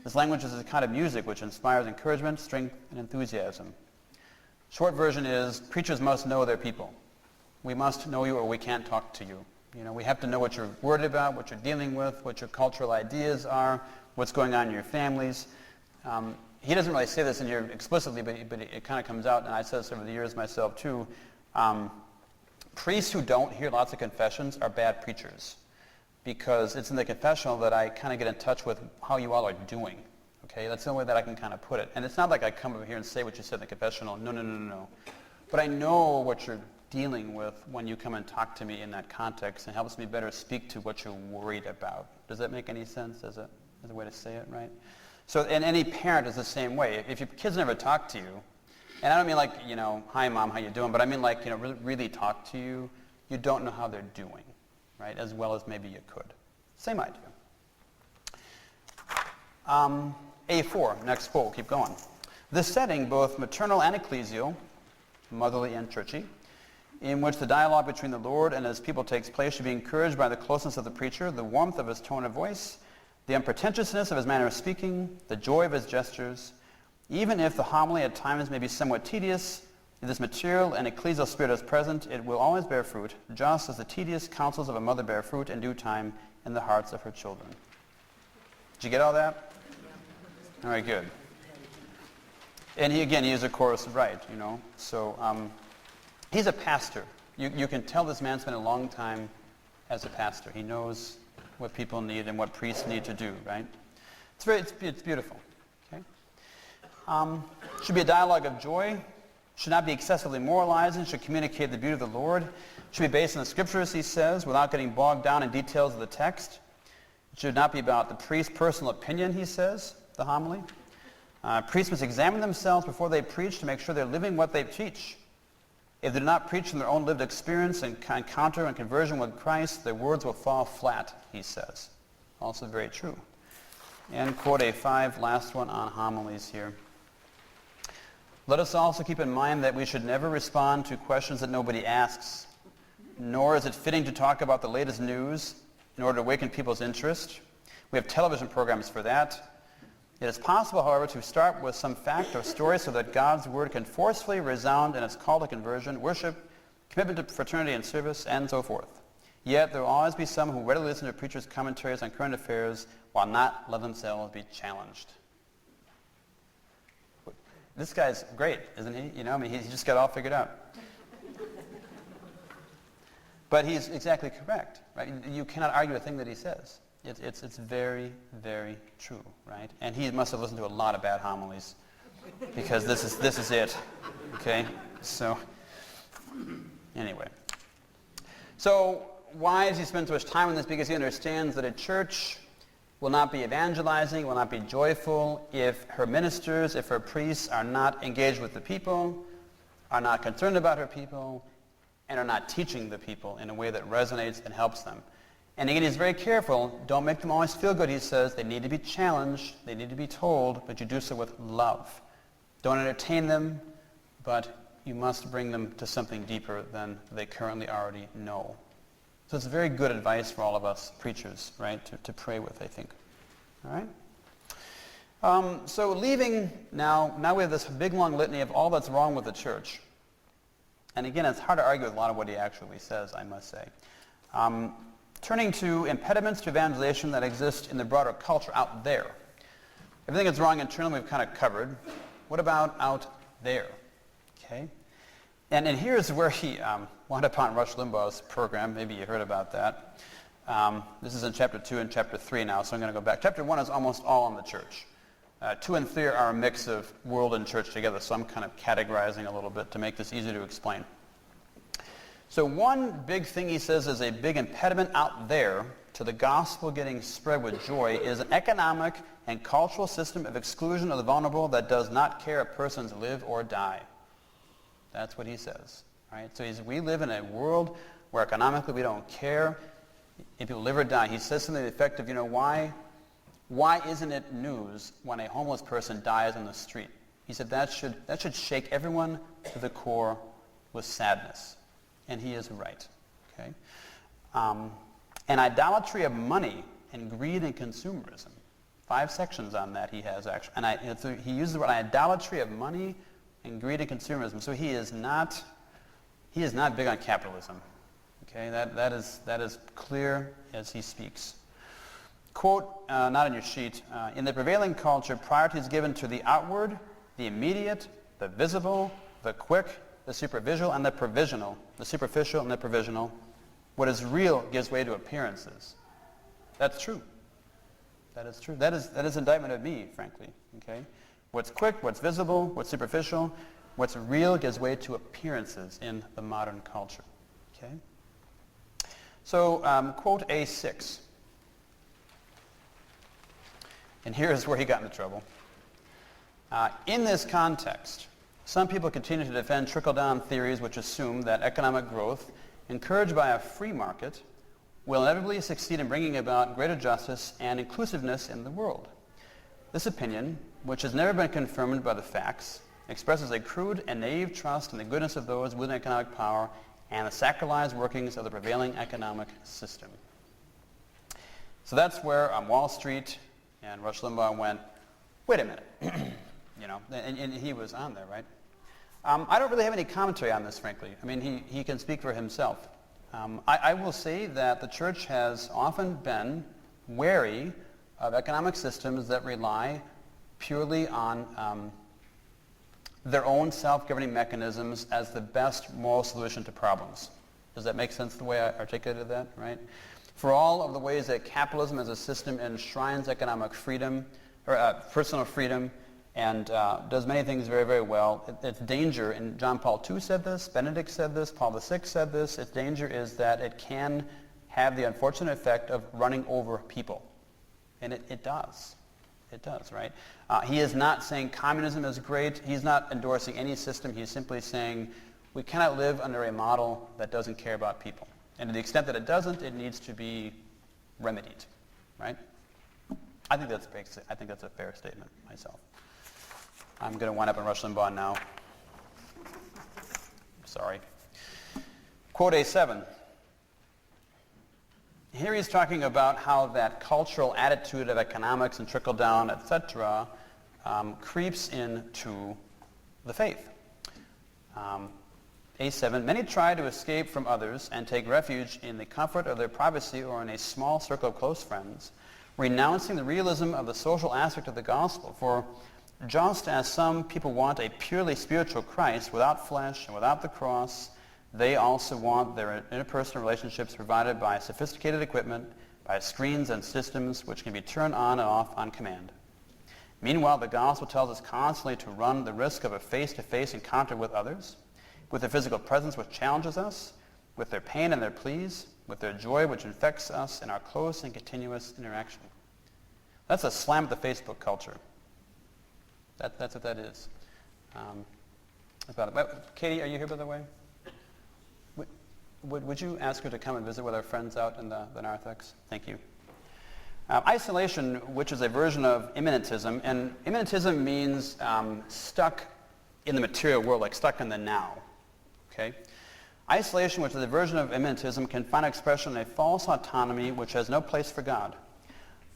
Speaker 1: This language is a kind of music which inspires encouragement, strength, and enthusiasm. Short version is, preachers must know their people. We must know you or we can't talk to you. We have to know what you're worried about, what you're dealing with, what your cultural ideas are, what's going on in your families. He doesn't really say this in here explicitly, but it kind of comes out, and I said this over the years myself too. Priests who don't hear lots of confessions are bad preachers, because it's in the confessional that I kind of get in touch with how you all are doing. Okay, that's the only way that I can kind of put it. And it's not like I come over here and say what you said in the confessional. No. But I know what you're dealing with when you come and talk to me in that context, and helps me better speak to what you're worried about. Does that make any sense as a way to say it, right? So, and any parent is the same way. If your kids never talk to you, and I don't mean like, hi mom, how you doing? But I mean like, really talk to you, you don't know how they're doing, right? As well as maybe you could. Same idea. A4, next quote, we'll keep going. This setting, both maternal and ecclesial, motherly and churchy, in which the dialogue between the Lord and his people takes place, should be encouraged by the closeness of the preacher, the warmth of his tone of voice, the unpretentiousness of his manner of speaking, the joy of his gestures. Even if the homily at times may be somewhat tedious, if this material and ecclesial spirit is present, it will always bear fruit, just as the tedious counsels of a mother bear fruit in due time in the hearts of her children. Did you get all that? All right, good. And he is of course right, So he's a pastor. You can tell this man spent a long time as a pastor. He knows what people need and what priests need to do, right? It's beautiful. Okay. Should be a dialogue of joy. Should not be excessively moralizing. Should communicate the beauty of the Lord. Should be based on the scriptures, he says, without getting bogged down in details of the text. It should not be about the priest's personal opinion, he says, the homily. Priests must examine themselves before they preach to make sure they're living what they teach. If they do not preach from their own lived experience and encounter and conversion with Christ, their words will fall flat, he says. Also very true. And quote A5, last one on homilies here. Let us also keep in mind that we should never respond to questions that nobody asks, nor is it fitting to talk about the latest news in order to awaken people's interest. We have television programs for that. It is possible, however, to start with some fact or story so that God's word can forcefully resound in its call to conversion, worship, commitment to fraternity and service, and so forth. Yet there will always be some who readily listen to preachers' commentaries on current affairs while not let themselves be challenged. This guy's great, isn't he? He's just got it all figured out. But he's exactly correct, right? You cannot argue a thing that he says. It's very, very true, right? And he must have listened to a lot of bad homilies, because this is it, okay? So, anyway. So, why does he spend so much time on this? Because he understands that a church will not be evangelizing, will not be joyful if her ministers, if her priests are not engaged with the people, are not concerned about her people, and are not teaching the people in a way that resonates and helps them. And again, he's very careful. Don't make them always feel good, he says. They need to be challenged. They need to be told, but you do so with love. Don't entertain them, but you must bring them to something deeper than they currently already know. So it's very good advice for all of us preachers, right, to pray with, I think. All right? So leaving now we have this big, long litany of all that's wrong with the church. And again, it's hard to argue with a lot of what he actually says, I must say. Turning to impediments to evangelization that exist in the broader culture out there. Everything that's wrong internally we've kind of covered. What about out there? Okay. And here's where he wound up on Rush Limbaugh's program. Maybe you heard about that. This is in chapter 2 and chapter 3 now, so I'm going to go back. Chapter 1 is almost all on the church. 2 and 3 are a mix of world and church together, so I'm kind of categorizing a little bit to make this easy to explain. So one big thing he says is a big impediment out there to to the gospel getting spread with joy is an economic and cultural system of exclusion of the vulnerable that does not care if persons live or die. That's what he says. Right? So we live in a world where economically we don't care if people live or die. He says something to the effect of, why isn't it news when a homeless person dies on the street? He said that should shake everyone to the core with sadness. And he is right. Okay? An idolatry of money and greed and consumerism. 5 sections on that he has actually. And he uses the word idolatry of money and greed and consumerism. So he is not big on capitalism. Okay, that is clear as he speaks. Quote, not on your sheet, in the prevailing culture, priority is given to the outward, the immediate, the visible, the quick, the superficial, and the provisional. The superficial and the provisional. What is real gives way to appearances. That's true. That is true. That is indictment of me, frankly. Okay, what's quick, what's visible, what's superficial, what's real gives way to appearances in the modern culture. Okay. So, quote A6. And here is where he got into trouble. In this context, some people continue to defend trickle-down theories which assume that economic growth, encouraged by a free market, will inevitably succeed in bringing about greater justice and inclusiveness in the world. This opinion, which has never been confirmed by the facts, expresses a crude and naive trust in the goodness of those with economic power and the sacralized workings of the prevailing economic system. So that's where on Wall Street and Rush Limbaugh went, wait a minute, and he was on there, right? I don't really have any commentary on this, frankly. I mean, he can speak for himself. I will say that the church has often been wary of economic systems that rely purely on their own self-governing mechanisms as the best moral solution to problems. Does that make sense the way I articulated that, right? For all of the ways that capitalism as a system enshrines economic freedom, or personal freedom, and does many things very, very well, its danger, and John Paul II said this, Benedict said this, Paul VI said this, its danger is that it can have the unfortunate effect of running over people. And it does. It does, right? He is not saying communism is great. He's not endorsing any system. He's simply saying we cannot live under a model that doesn't care about people. And to the extent that it doesn't, it needs to be remedied, right? I think that's a fair statement myself. I'm going to wind up in Rush Limbaugh now. Sorry. Quote A7. Here he's talking about how that cultural attitude of economics and trickle-down, etc., creeps into the faith. A7, many try to escape from others and take refuge in the comfort of their privacy or in a small circle of close friends, renouncing the realism of the social aspect of the gospel. For just as some people want a purely spiritual Christ without flesh and without the cross, they also want their interpersonal relationships provided by sophisticated equipment, by screens and systems which can be turned on and off on command. Meanwhile, the gospel tells us constantly to run the risk of a face-to-face encounter with others, with their physical presence which challenges us, with their pain and their pleas, with their joy which infects us in our close and continuous interaction. That's a slam at the Facebook culture. That's what that is. About it. Katie, are you here, by the way? Would you ask her to come and visit with our friends out in the narthex? Thank you. Isolation, which is a version of immanentism, and immanentism means stuck in the material world, like stuck in the now. Okay? Isolation, which is a version of immanentism, can find expression in a false autonomy which has no place for God.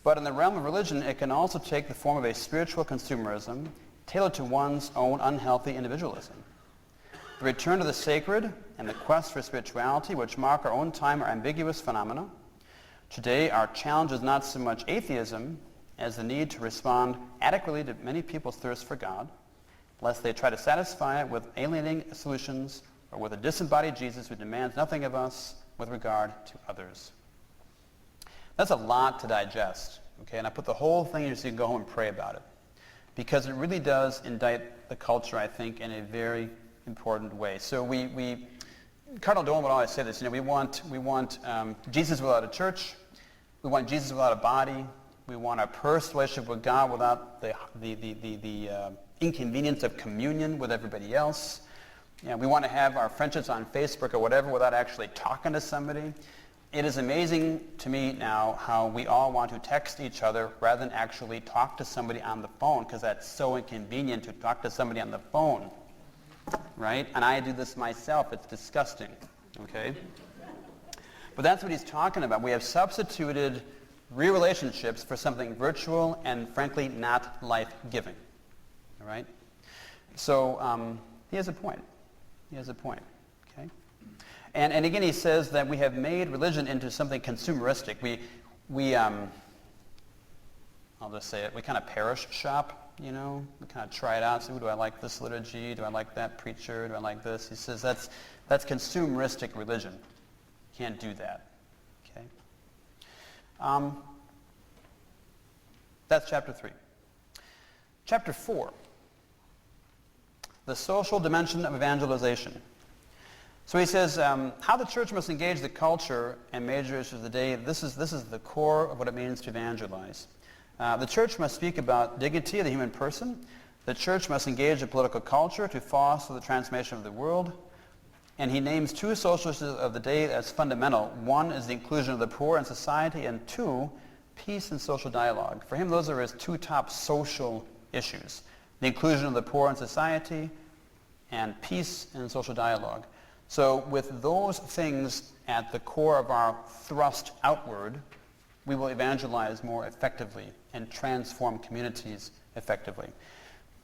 Speaker 1: But in the realm of religion, it can also take the form of a spiritual consumerism tailored to one's own unhealthy individualism. The return to the sacred and the quest for spirituality, which mark our own time, are ambiguous phenomena. Today, our challenge is not so much atheism as the need to respond adequately to many people's thirst for God, lest they try to satisfy it with alienating solutions or with a disembodied Jesus who demands nothing of us with regard to others. That's a lot to digest, okay? And I put the whole thing here so you can go home and pray about it, because it really does indict the culture, I think, in a very important way. So Cardinal Dolan would always say this, we want Jesus without a church, We want Jesus without a body. We want a personal relationship with God without the inconvenience of communion with everybody else. We want to have our friendships on Facebook or whatever without actually talking to somebody. It is amazing to me now how we all want to text each other rather than actually talk to somebody on the phone, because that's so inconvenient to talk to somebody on the phone, right? And I do this myself. It's disgusting, okay? But that's what he's talking about. We have substituted real relationships for something virtual and, frankly, not life-giving, all right? So he has a point. He has a point, okay? And again, he says that we have made religion into something consumeristic. I'll just say it, we kind of parish shop, We kind of try it out, say, do I like this liturgy? Do I like that preacher? Do I like this? He says that's consumeristic religion. Can't do that, okay? That's chapter 3. Chapter 4, the social dimension of evangelization. So he says, how the church must engage the culture and major issues of the day. This is the core of what it means to evangelize. The church must speak about dignity of the human person. The church must engage the political culture to foster the transformation of the world. And he names two social issues of the day as fundamental. One is the inclusion of the poor in society, and two, peace and social dialogue. For him, those are his two top social issues: the inclusion of the poor in society and peace and social dialogue. So with those things at the core of our thrust outward, we will evangelize more effectively and transform communities effectively.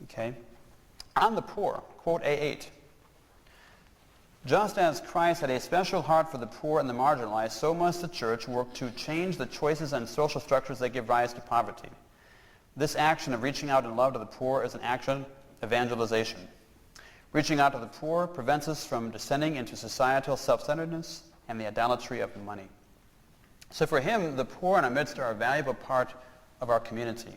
Speaker 1: Okay? On the poor, quote A8, just as Christ had a special heart for the poor and the marginalized, so must the church work to change the choices and social structures that give rise to poverty. This action of reaching out in love to the poor is an action of evangelization. Reaching out to the poor prevents us from descending into societal self-centeredness and the idolatry of money. So for him, the poor in our midst are a valuable part of our community.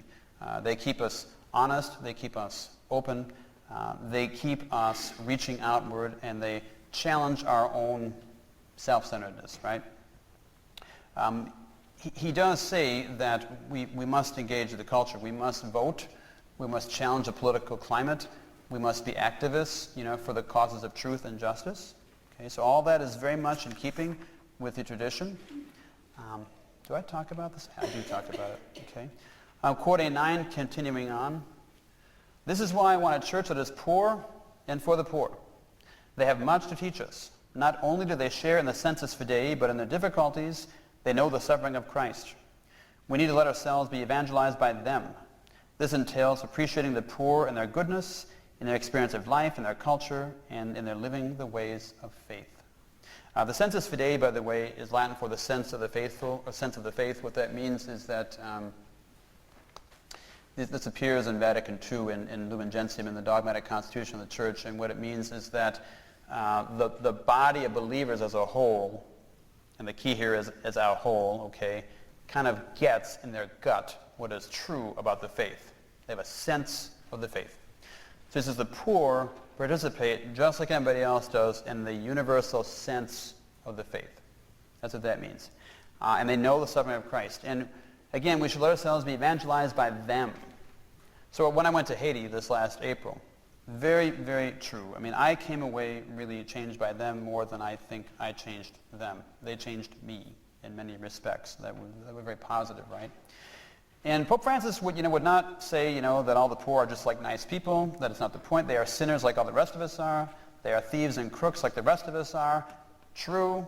Speaker 1: They keep us honest, they keep us open, they keep us reaching outward, and they challenge our own self-centeredness, right? He does say that we must engage the culture. We must vote. We must challenge the political climate. We must be activists, for the causes of truth and justice. Okay, so all that is very much in keeping with the tradition. Do I talk about this? I do talk about it. Okay. Quote A9, continuing on. This is why I want a church that is poor and for the poor. They have much to teach us. Not only do they share in the sensus fidei, but in their difficulties, they know the suffering of Christ. We need to let ourselves be evangelized by them. This entails appreciating the poor in their goodness, in their experience of life, in their culture, and in their living the ways of faith. The sensus fidei, by the way, is Latin for the sense of the faithful, or sense of the faith. What that means is that this appears in Vatican II in Lumen Gentium, in the dogmatic constitution of the Church, and what it means is that the body of believers as a whole, and the key here is as a whole, okay, kind of gets in their gut what is true about the faith. They have a sense of the faith. So this is the poor participate just like anybody else does in the universal sense of the faith. That's what that means. And they know the suffering of Christ. And again, we should let ourselves be evangelized by them. So when I went to Haiti this last April, very, very true. I mean, I came away really changed by them more than I think I changed them. They changed me in many respects that were very positive, right? And Pope Francis would not say, that all the poor are just like nice people. That is not the point. They are sinners like all the rest of us are. They are thieves and crooks like the rest of us are. True.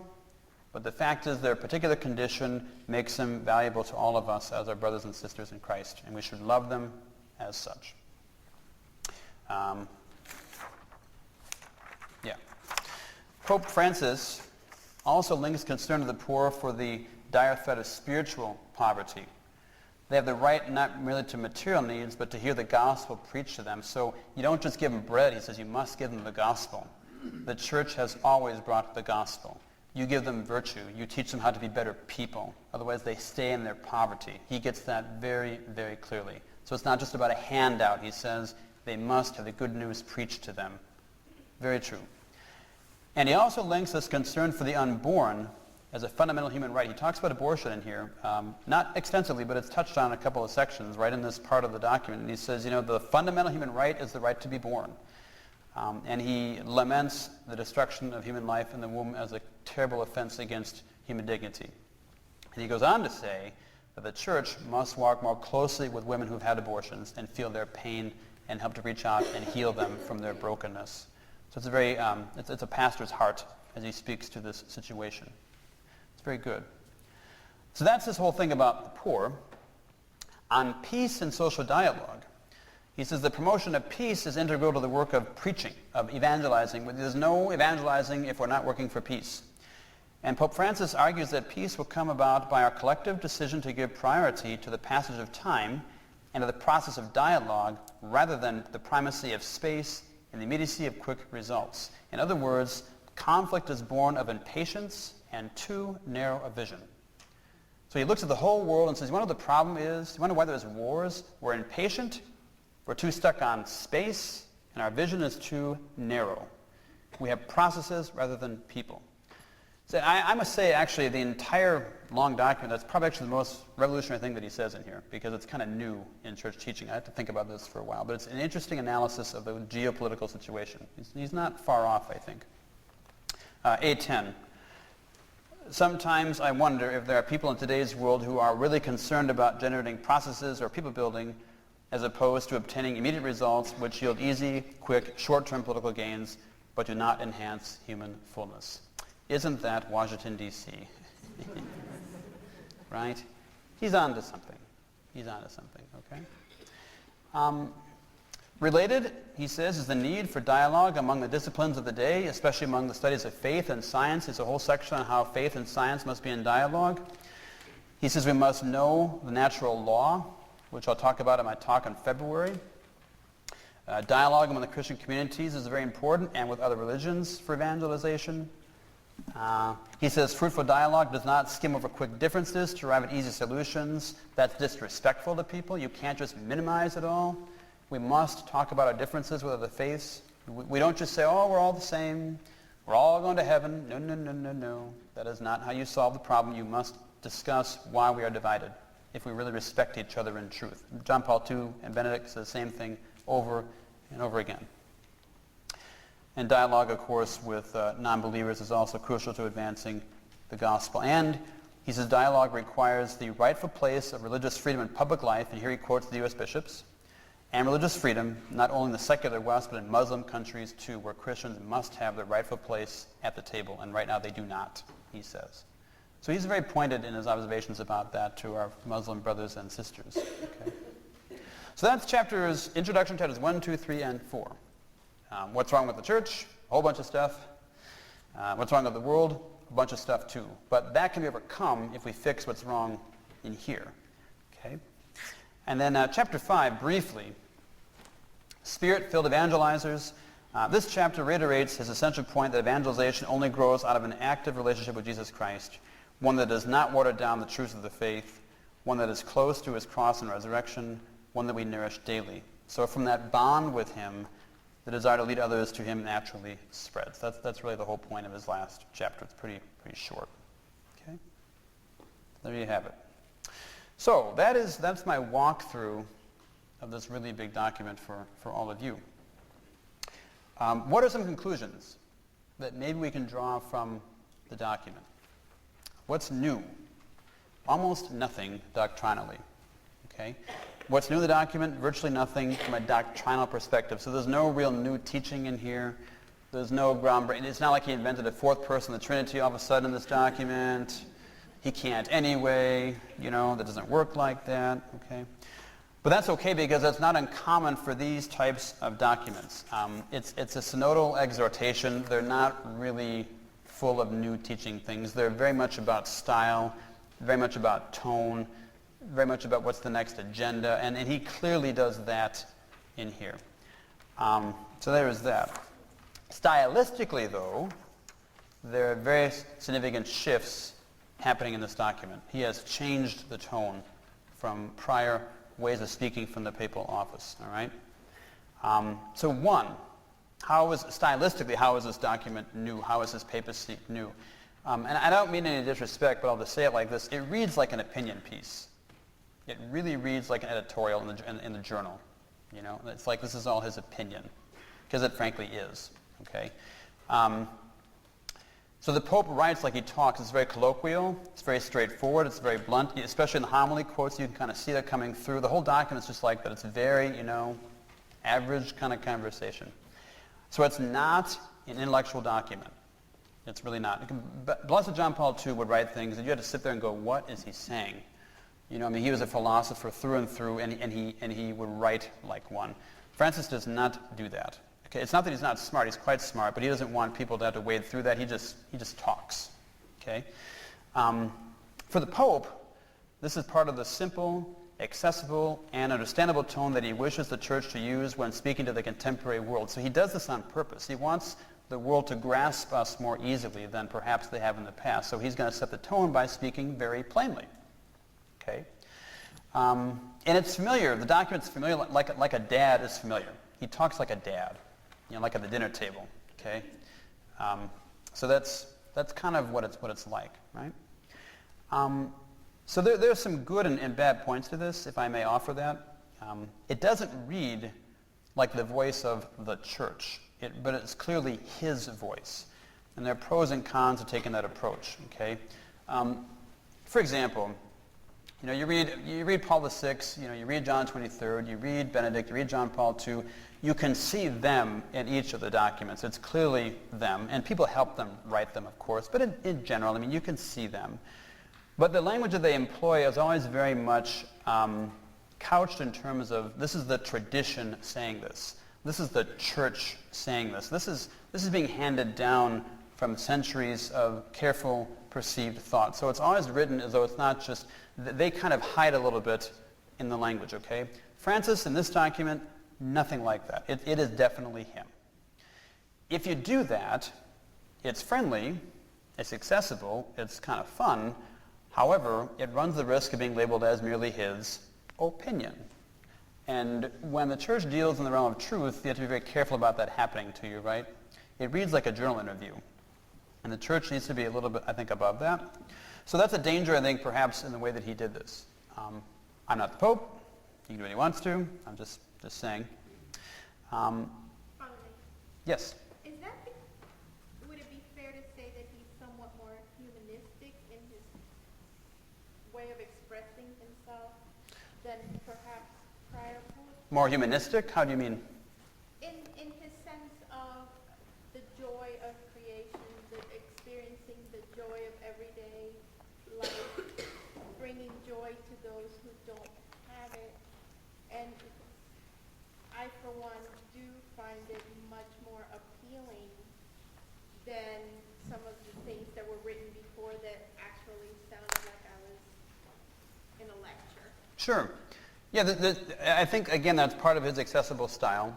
Speaker 1: But the fact is their particular condition makes them valuable to all of us as our brothers and sisters in Christ. And we should love them as such. Pope Francis also links concern of the poor for the dire threat of spiritual poverty. They have the right not merely to material needs, but to hear the gospel preached to them. So you don't just give them bread. He says you must give them the gospel. The church has always brought the gospel. You give them virtue. You teach them how to be better people. Otherwise, they stay in their poverty. He gets that very, very clearly. So it's not just about a handout. He says they must have the good news preached to them. Very true. And he also links this concern for the unborn as a fundamental human right. He talks about abortion in here, not extensively, but it's touched on in a couple of sections right in this part of the document. And he says, the fundamental human right is the right to be born. And he laments the destruction of human life in the womb as a terrible offense against human dignity. And he goes on to say that the church must walk more closely with women who've had abortions and feel their pain and help to reach out and heal them from their brokenness. So it's a very, it's a pastor's heart as he speaks to this situation. It's very good. So that's this whole thing about the poor. On peace and social dialogue, he says the promotion of peace is integral to the work of preaching, of evangelizing. But there's no evangelizing if we're not working for peace. And Pope Francis argues that peace will come about by our collective decision to give priority to the passage of time and to the process of dialogue rather than the primacy of space and the immediacy of quick results. In other words, conflict is born of impatience and too narrow a vision. So he looks at the whole world and says, you want to know what the problem is? You want to know why there's wars? We're impatient, we're too stuck on space, and our vision is too narrow. We have processes rather than people. So I must say, actually, the entire long document, that's probably actually the most revolutionary thing that he says in here, because it's kind of new in church teaching. I had to think about this for a while, but it's an interesting analysis of the geopolitical situation. He's not far off, I think. A10. Sometimes I wonder if there are people in today's world who are really concerned about generating processes or people building as opposed to obtaining immediate results which yield easy, quick, short-term political gains, but do not enhance human fullness. Isn't that Washington, D.C.? Right? He's on to something. He's on to something, okay? Related, he says, is the need for dialogue among the disciplines of the day, especially among the studies of faith and science. There's a whole section on how faith and science must be in dialogue. He says we must know the natural law, which I'll talk about in my talk in February. Dialogue among the Christian communities is very important, and with other religions for evangelization. He says fruitful dialogue does not skim over quick differences to arrive at easy solutions. That's disrespectful to people. You can't just minimize it all. We must talk about our differences with other faiths. We don't just say, oh, we're all the same. We're all going to heaven. No, no, no, no, no. That is not how you solve the problem. You must discuss why we are divided if we really respect each other in truth. John Paul II and Benedict say the same thing over and over again. And dialogue, of course, with non-believers is also crucial to advancing the gospel. And he says dialogue requires the rightful place of religious freedom in public life, and here he quotes the U.S. bishops, and religious freedom, not only in the secular West, but in Muslim countries too, where Christians must have their rightful place at the table, and right now they do not, he says. So he's very pointed in his observations about that to our Muslim brothers and sisters. Okay. So that's introduction chapters 1, 2, 3, and 4. What's wrong with the church? A whole bunch of stuff. What's wrong with the world? A bunch of stuff too. But that can be overcome if we fix what's wrong in here. Okay? And then chapter 5, briefly, Spirit-filled evangelizers. This chapter reiterates his essential point that evangelization only grows out of an active relationship with Jesus Christ, one that does not water down the truths of the faith, one that is close to his cross and resurrection, one that we nourish daily. So from that bond with him, the desire to lead others to him naturally spreads. That's really the whole point of his last chapter. It's pretty short. Okay? There you have it. So that's my walkthrough of this really big document for all of you. What are some conclusions that maybe we can draw from the document? What's new? Almost nothing doctrinally. Okay? What's new in the document? Virtually nothing from a doctrinal perspective. So there's no real new teaching in here. There's no groundbreaking. It's not like he invented a fourth person of the Trinity all of a sudden in this document. He can't anyway. That doesn't work like that. Okay? But that's okay because that's not uncommon for these types of documents. It's a synodal exhortation. They're not really full of new teaching things. They're very much about style, very much about tone, very much about what's the next agenda, and he clearly does that in here. So there is that. Stylistically, though, there are very significant shifts happening in this document. He has changed the tone from prior ways of speaking from the papal office. All right. So one, how is this document new? How is this papacy new? And I don't mean any disrespect, but I'll just say it like this. It reads like an opinion piece. It really reads like an editorial in the journal. You know, it's like this is all his opinion, because it frankly is. Okay. So the Pope writes like he talks. It's very colloquial. It's very straightforward. It's very blunt. Especially in the homily quotes, you can kind of see that coming through. The whole document's just like that. It's very, average kind of conversation. So it's not an intellectual document. It's really not. Blessed John Paul II would write things that you had to sit there and go, what is he saying? He was a philosopher through and through, and he would write like one. Francis does not do that. Okay, it's not that he's not smart. He's quite smart, but he doesn't want people to have to wade through that. He just talks. Okay. For the Pope, this is part of the simple, accessible, and understandable tone that he wishes the Church to use when speaking to the contemporary world. So he does this on purpose. He wants the world to grasp us more easily than perhaps they have in the past. So he's going to set the tone by speaking very plainly. Okay? And it's familiar. The document's familiar like a dad is familiar. He talks like a dad, like at the dinner table. Okay? So that's kind of what it's like, right? So there's some good and bad points to this, if I may offer that. It doesn't read like the voice of the Church, but it's clearly his voice. And there are pros and cons of taking that approach. Okay? For example, you read Paul VI, you read John 23rd, you read Benedict, you read John Paul II. You can see them in each of the documents. It's clearly them, and people help them write them, of course. But in general, you can see them. But the language that they employ is always very much couched in terms of this is the tradition saying this. This is the Church saying this. This is being handed down from centuries of careful, perceived thought. So it's always written as though it's not just, they kind of hide a little bit in the language, okay? Francis, in this document, nothing like that. It is definitely him. If you do that, it's friendly, it's accessible, it's kind of fun. However, it runs the risk of being labeled as merely his opinion. And when the Church deals in the realm of truth, you have to be very careful about that happening to you, right? It reads like a journal interview. And the Church needs to be a little bit, I think, above that. So that's a danger, I think, perhaps in the way that he did this. I'm not the Pope. He can do what he wants to. I'm just saying. Yes?
Speaker 4: Would it be fair to say that he's somewhat more humanistic in his way of expressing himself than perhaps prior poets?
Speaker 1: More humanistic? How do you mean?
Speaker 4: In his sense of the joy of creation, experiencing the joy of everyday life, bringing joy to those who don't have it. And I, for one, do find it much more appealing than some of the things that were written before that actually sounded like I was in a lecture.
Speaker 1: Sure. Yeah, I think, again, that's part of his accessible style.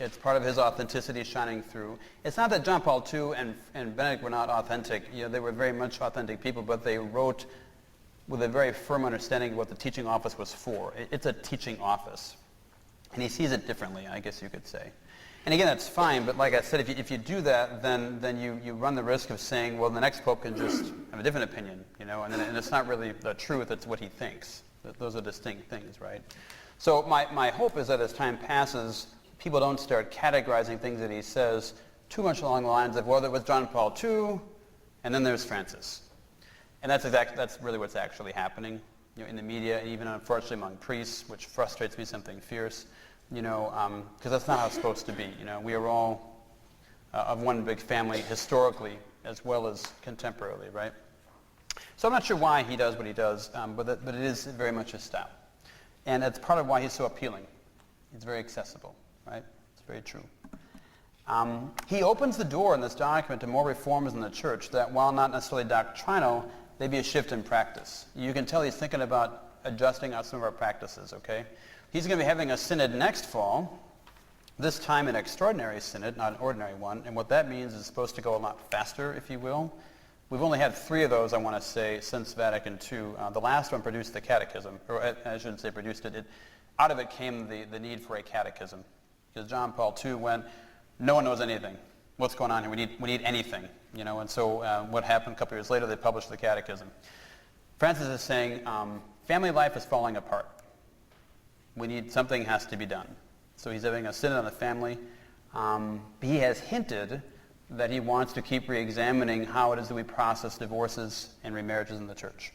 Speaker 1: It's part of his authenticity shining through. It's not that John Paul II and Benedict were not authentic. They were very much authentic people, but they wrote with a very firm understanding of what the teaching office was for. It's a teaching office. And he sees it differently, I guess you could say. And again, that's fine, but like I said, if you do that, then you run the risk of saying, well, the next pope can just have a different opinion, and it's not really the truth, it's what he thinks. Those are distinct things, right? So my hope is that as time passes, people don't start categorizing things that he says too much along the lines of, well, there was John Paul II, and then there's Francis. And that's really what's actually happening, in the media, even unfortunately among priests, which frustrates me something fierce, because that's not how it's supposed to be. We are all of one big family historically as well as contemporarily, right? So I'm not sure why he does what he does, but it is very much his style. And it's part of why he's so appealing. He's very accessible, right? It's very true. He opens the door in this document to more reforms in the Church that, while not necessarily doctrinal, they be a shift in practice. You can tell he's thinking about adjusting out some of our practices, okay? He's going to be having a synod next fall, this time an extraordinary synod, not an ordinary one, and what that means is it's supposed to go a lot faster, if you will. We've only had 3 of those, I want to say, since Vatican II. The last one produced the catechism, or I shouldn't say produced it. Out of it came the need for a catechism, because John Paul II went, no one knows anything. what's going on here? We need anything, you know. And so what happened a couple years later, they published the Catechism. Francis is saying, family life is falling apart. Something has to be done. So he's having a synod on the family. He has hinted that he wants to keep re-examining how it is that we process divorces and remarriages in the church.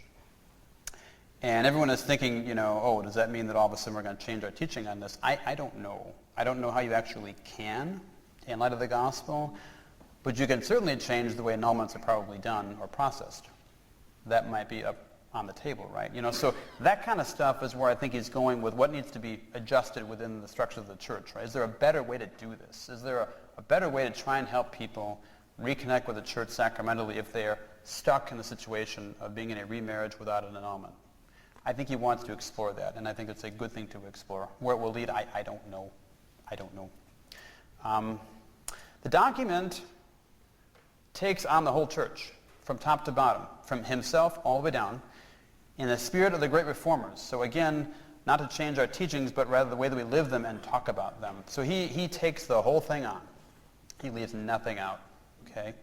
Speaker 1: And everyone is thinking, you know, oh, does that mean that all of a sudden we're going to change our teaching on this? I don't know. I don't know how you actually can in light of the gospel, but you can certainly change the way annulments are probably done or processed. That might be up on the table, right? You know, so that kind of stuff is where I think he's going with what needs to be adjusted within the structure of the church, right? Is there a better way to do this? Is there a better way to try and help people reconnect with the church sacramentally if they're stuck in the situation of being in a remarriage without an annulment? I think he wants to explore that, and I think it's a good thing to explore. Where it will lead, I don't know. I don't know. The document takes on the whole church from top to bottom, from himself all the way down, in the spirit of the great reformers. So again, not to change our teachings, but rather the way that we live them and talk about them. So he takes the whole thing on. He leaves nothing out, okay?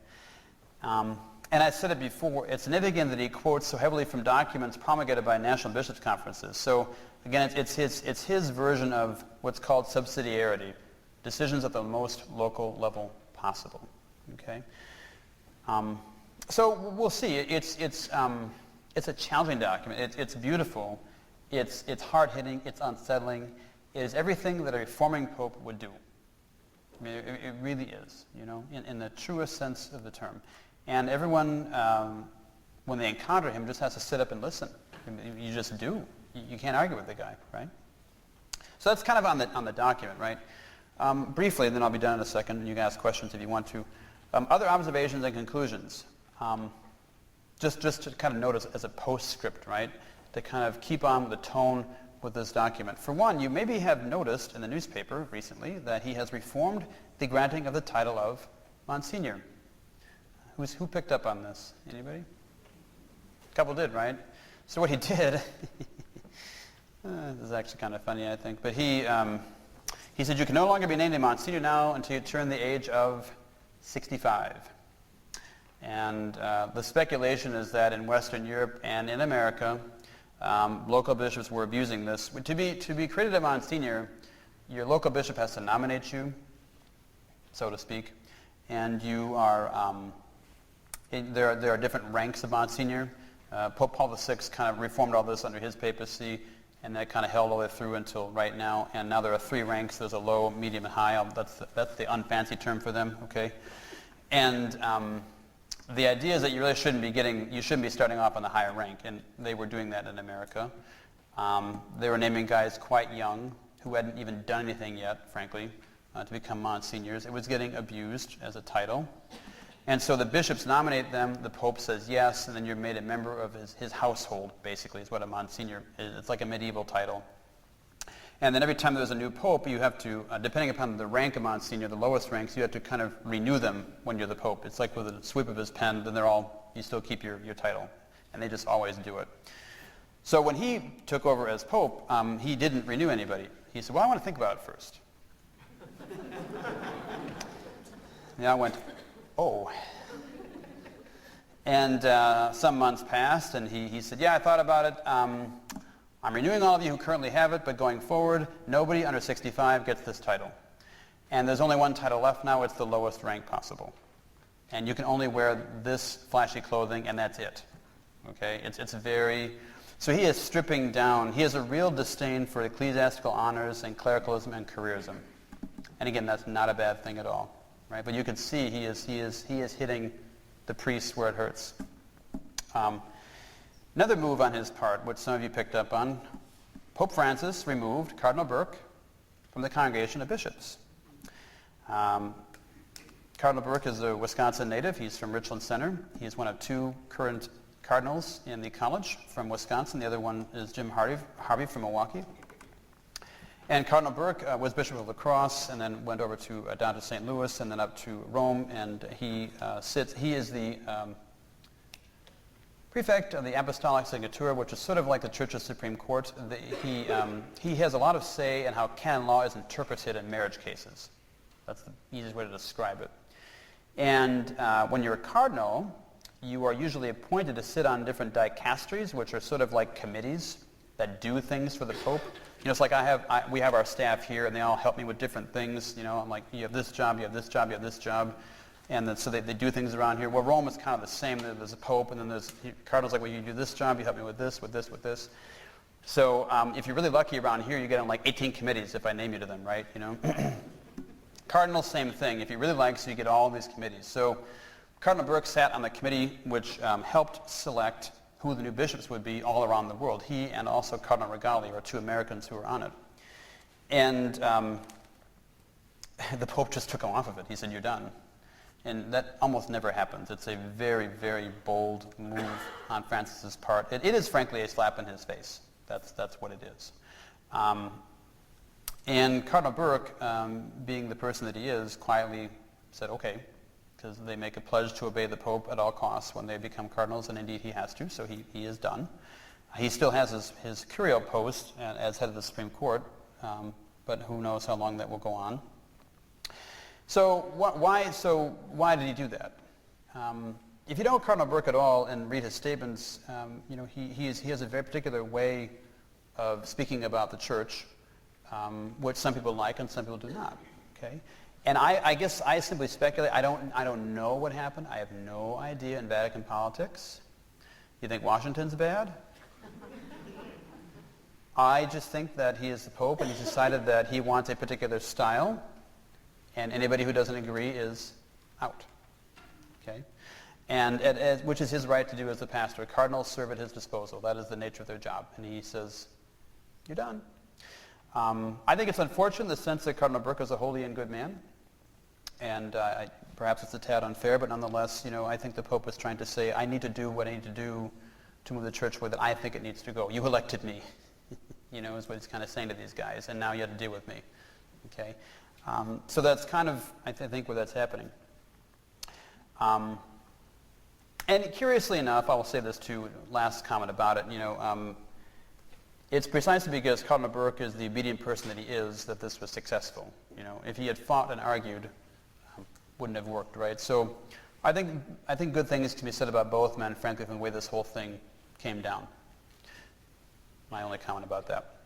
Speaker 1: And I said it before, it's significant that he quotes so heavily from documents promulgated by national bishops' conferences. So again, it's his version of what's called subsidiarity, decisions at the most local level possible, okay? So we'll see. It's a challenging document. It's beautiful. It's hard-hitting. It's unsettling. It is everything that a reforming pope would do. I mean, it really is, you know, in the truest sense of the term. And everyone, when they encounter him, just has to sit up and listen. You just do. You can't argue with the guy, right? So that's kind of on the document, right? Briefly, and then I'll be done in a second, and you can ask questions if you want to. Other observations and conclusions. Just to kind of note as a postscript, right? To kind of keep on the tone with this document. For one, you maybe have noticed in the newspaper recently that he has reformed the granting of the title of Monsignor. Who picked up on this? Anybody? A couple did, right? So what he did, this is actually kind of funny, I think, but he said you can no longer be named a Monsignor now until you turn the age of 65. And the speculation is that in Western Europe and in America, local bishops were abusing this. To be created a Monsignor, your local bishop has to nominate you, so to speak, and you are. There are different ranks of Monsignor. Pope Paul VI kind of reformed all this under his papacy, and that kind of held all the way through until right now. And now there are 3 ranks. There's a low, medium, and high. That's the unfancy term for them. Okay, and the idea is that you really shouldn't be starting off on the higher rank, and they were doing that in America. They were naming guys quite young who hadn't even done anything yet, frankly, to become monsignors. It was getting abused as a title. And so the bishops nominate them, the Pope says yes, and then you're made a member of his household, basically, is what a Monsignor is. It's like a medieval title. And then every time there's a new Pope, you have to, depending upon the rank of Monsignor, the lowest ranks, you have to kind of renew them when you're the Pope. It's like with a sweep of his pen, then you still keep your title. And they just always do it. So when he took over as Pope, he didn't renew anybody. He said, well, I want to think about it first. Yeah, I went, oh. And some months passed, and he said, yeah, I thought about it. I'm renewing all of you who currently have it, but going forward, nobody under 65 gets this title. And there's only one title left now. It's the lowest rank possible. And you can only wear this flashy clothing, and that's it. Okay? It's very... So he is stripping down. He has a real disdain for ecclesiastical honors and clericalism and careerism. And again, that's not a bad thing at all. Right? But you can see he is hitting the priests where it hurts. Another move on his part, which some of you picked up on, Pope Francis removed Cardinal Burke from the Congregation of Bishops. Cardinal Burke is a Wisconsin native. He's from Richland Center. He's one of 2 current cardinals in the college from Wisconsin. The other one is Jim Harvey from Milwaukee. And Cardinal Burke was Bishop of La Crosse, and then went over down to St. Louis, and then up to Rome. And he is the prefect of the Apostolic Signatura, which is sort of like the Church's Supreme Court. He has a lot of say in how canon law is interpreted in marriage cases. That's the easiest way to describe it. And when you're a cardinal, you are usually appointed to sit on different dicasteries, which are sort of like committees that do things for the Pope. You know, it's like we have our staff here, and they all help me with different things. You know, I'm like, you have this job, you have this job, you have this job. And then, so they do things around here. Well, Rome is kind of the same. There's a Pope, and then there's cardinals like, well, you do this job, you help me with this, with this, with this. So if you're really lucky around here, you get on like 18 committees if I name you to them, right? You know, Cardinal, same thing. If you really like, so you get all these committees. So Cardinal Burke sat on the committee which helped select who the new bishops would be all around the world. He and also Cardinal Regali are two Americans who were on it. And the Pope just took him off of it. He said, "You're done." And that almost never happens. It's a very, very bold move on Francis's part. It is, frankly, a slap in his face. That's what it is. And Cardinal Burke, being the person that he is, quietly said, okay, because they make a pledge to obey the Pope at all costs when they become cardinals, and indeed he has to, so he is done. He still has his curial post as head of the Supreme Court, but who knows how long that will go on. So why did he do that? If you know Cardinal Burke at all and read his statements, you know, he has a very particular way of speaking about the Church, which some people like and some people do not. Okay, and I guess I simply speculate. I don't know what happened. I have no idea in Vatican politics. You think Washington's bad? I just think that he is the Pope, and he's decided that he wants a particular style. And anybody who doesn't agree is out, okay? And which is his right to do as the pastor. Cardinals serve at his disposal. That is the nature of their job. And he says, you're done. I think it's unfortunate in the sense that Cardinal Burke is a holy and good man. And perhaps it's a tad unfair, but nonetheless, you know, I think the Pope was trying to say, I need to do what I need to do to move the Church where that I think it needs to go. You elected me, you know, is what he's kind of saying to these guys. And now you have to deal with me, okay? So that's kind of, I think, where that's happening. And curiously enough, I will say this too, last comment about it, you know, it's precisely because Cardinal Burke is the obedient person that he is that this was successful. You know, if he had fought and argued, wouldn't have worked, right? So I think good things can be said about both men, frankly, from the way this whole thing came down. My only comment about that.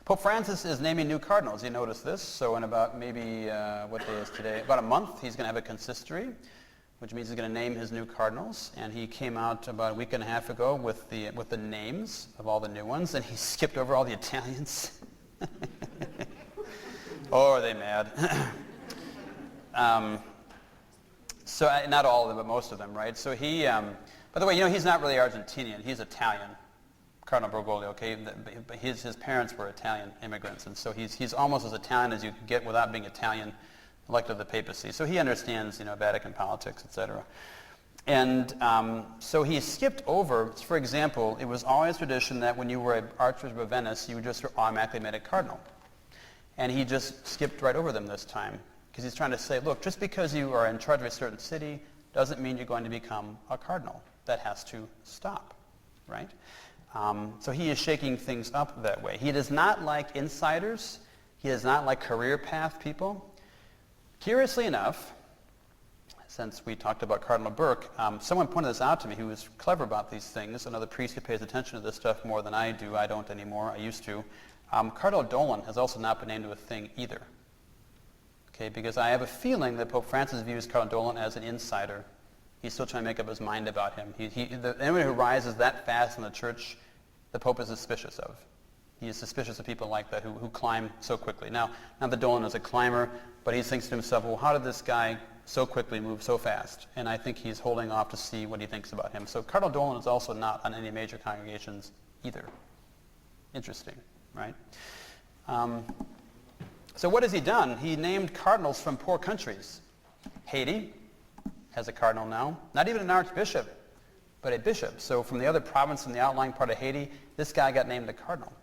Speaker 1: Pope Francis is naming new cardinals. You notice this. So in about maybe, what day is today? About a month, he's going to have a consistory, which means he's going to name his new cardinals. And he came out about a week and a half ago with the names of all the new ones, and he skipped over all the Italians. Oh, are they mad? So not all of them, but most of them, right? So he, by the way, you know, he's not really Argentinian. He's Italian. Cardinal Bergoglio, okay, but his parents were Italian immigrants, and so he's almost as Italian as you can get without being Italian, elected to the papacy. So he understands, you know, Vatican politics, etc. And so he skipped over, for example, it was always tradition that when you were an Archbishop of Venice, you just were automatically made a cardinal. And he just skipped right over them this time, because he's trying to say, look, just because you are in charge of a certain city doesn't mean you're going to become a cardinal. That has to stop, right? So he is shaking things up that way. He does not like insiders. He does not like career path people. Curiously enough, since we talked about Cardinal Burke, someone pointed this out to me who was clever about these things, another priest who pays attention to this stuff more than I do. I don't anymore. I used to. Cardinal Dolan has also not been named to a thing either. Okay, because I have a feeling that Pope Francis views Cardinal Dolan as an insider. He's still trying to make up his mind about him. Anyone who rises that fast in the Church, the Pope is suspicious of. He is suspicious of people like that who climb so quickly. Now, not that Dolan is a climber, but he thinks to himself, well, how did this guy so quickly move so fast? And I think he's holding off to see what he thinks about him. So Cardinal Dolan is also not on any major congregations either. Interesting, right? So what has he done? He named cardinals from poor countries. Haiti has a cardinal now. Not even an archbishop, but a bishop. So from the other province in the outlying part of Haiti, this guy got named a cardinal.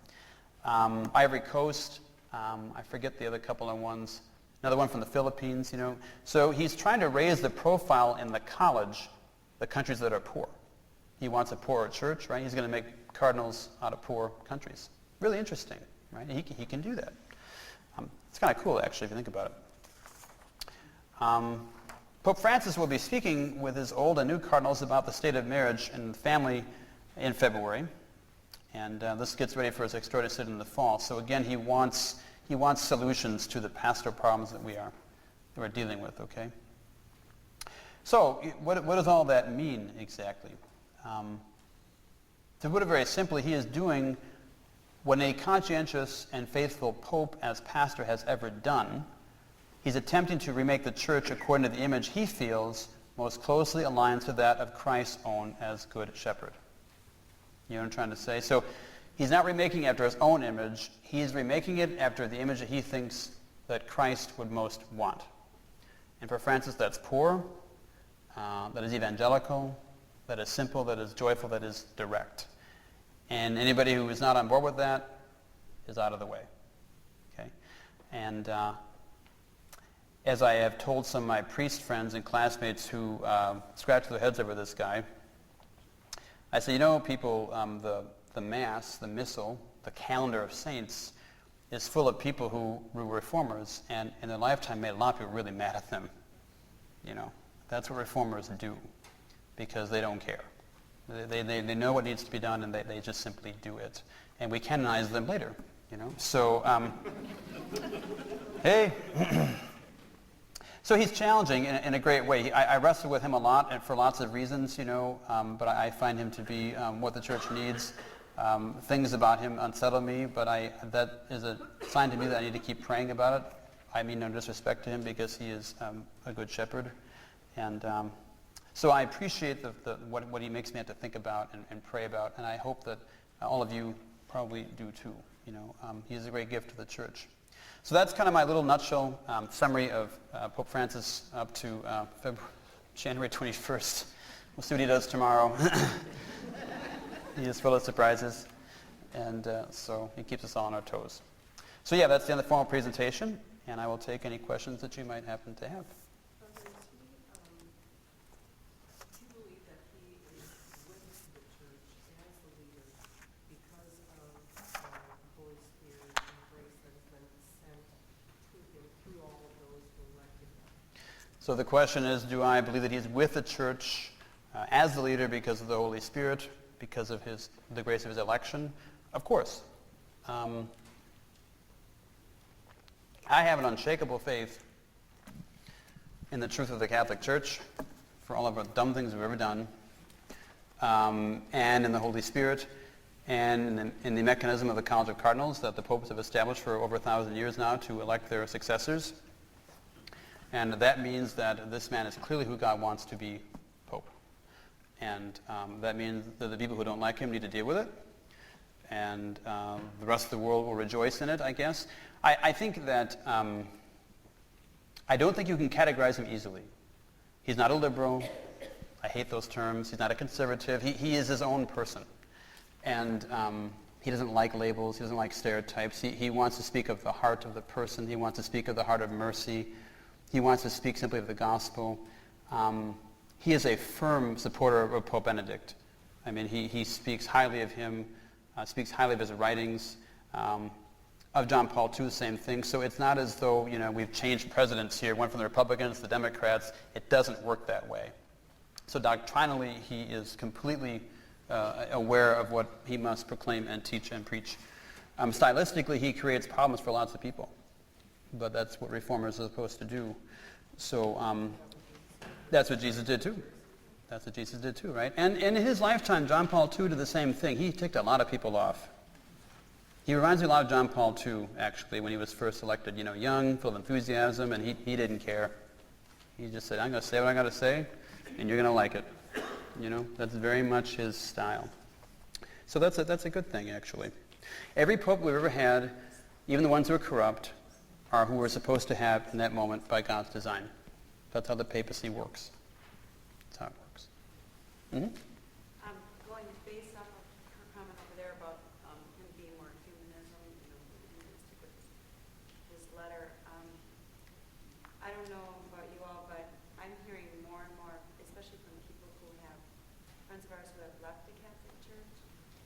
Speaker 1: Ivory Coast, I forget the other couple of ones. Another one from the Philippines, you know. So he's trying to raise the profile in the college, the countries that are poor. He wants a poorer church, right? He's going to make cardinals out of poor countries. Really interesting, right? He can do that. It's kind of cool, actually, if you think about it. Pope Francis will be speaking with his old and new cardinals about the state of marriage and family in February. And this gets ready for his extraordinary synod in the fall. So again, he wants solutions to the pastoral problems that we're dealing with, okay? So what does all that mean exactly? To put it very simply, he is doing what a conscientious and faithful pope as pastor has ever done. He's attempting to remake the church according to the image he feels most closely aligned to that of Christ's own as good shepherd. You know what I'm trying to say? So he's not remaking after his own image. He's remaking it after the image that he thinks that Christ would most want. And for Francis, that's poor, that is evangelical, that is simple, that is joyful, that is direct. And anybody who is not on board with that is out of the way. Okay? And as I have told some of my priest friends and classmates who scratch their heads over this guy, I say, people, the Mass, the Missal, the calendar of saints is full of people who were reformers and in their lifetime made a lot of people really mad at them. That's what reformers do because they don't care. They know what needs to be done and they just simply do it. And we canonize them later, So, hey. So he's challenging in a great way. I wrestle with him a lot and for lots of reasons, but I find him to be what the church needs. Things about him unsettle me, but that is a sign to me that I need to keep praying about it. I mean no disrespect to him because he is a good shepherd. And so I appreciate what he makes me have to think about and pray about, and I hope that all of you probably do too. He is a great gift to the church. So that's kind of my little nutshell summary of Pope Francis up to January 21st. We'll see what he does tomorrow. He is full of surprises, and so he keeps us all on our toes. So yeah, that's the end of the formal presentation, and I will take any questions that you might happen to have.
Speaker 5: Do you believe that he is with the church as the leader because of the Holy Spirit and grace that has been sent to him through all of those who elected him?
Speaker 1: So the question is, do I believe that he is with the church as the leader because of the Holy Spirit, because of the grace of his election? Of course. I have an unshakable faith in the truth of the Catholic Church for all of the dumb things we've ever done, and in the Holy Spirit, and in the mechanism of the College of Cardinals that the popes have established for over 1,000 years now to elect their successors. And that means that this man is clearly who God wants to be pope. And that means that the people who don't like him need to deal with it. And the rest of the world will rejoice in it, I guess. I think that, I don't think you can categorize him easily. He's not a liberal. I hate those terms. He's not a conservative. He is his own person. And he doesn't like labels. He doesn't like stereotypes. He wants to speak of the heart of the person. He wants to speak of the heart of mercy. He wants to speak simply of the gospel. He is a firm supporter of Pope Benedict. I mean, he speaks highly of him, speaks highly of his writings. Of John Paul II, the same thing. So it's not as though, we've changed presidents here, one from the Republicans to the Democrats. It doesn't work that way. So doctrinally, he is completely aware of what he must proclaim and teach and preach. Stylistically, he creates problems for lots of people. But that's what reformers are supposed to do. So that's what Jesus did too. That's what Jesus did too, right? And in his lifetime, John Paul II did the same thing. He ticked a lot of people off. He reminds me a lot of John Paul II, actually, when he was first elected, young, full of enthusiasm, and he didn't care. He just said, I'm going to say what I got to say, and you're going to like it. That's very much his style. So that's a good thing, actually. Every pope we've ever had, even the ones who are corrupt, are who we're supposed to have in that moment by God's design. That's how the papacy works. That's how it works. Mm-hmm.
Speaker 6: Going based off of her comment over there about him being more humanism, humanistic with his letter. I don't know about you all, but I'm hearing more and more, especially from people who have friends of ours who have left the Catholic Church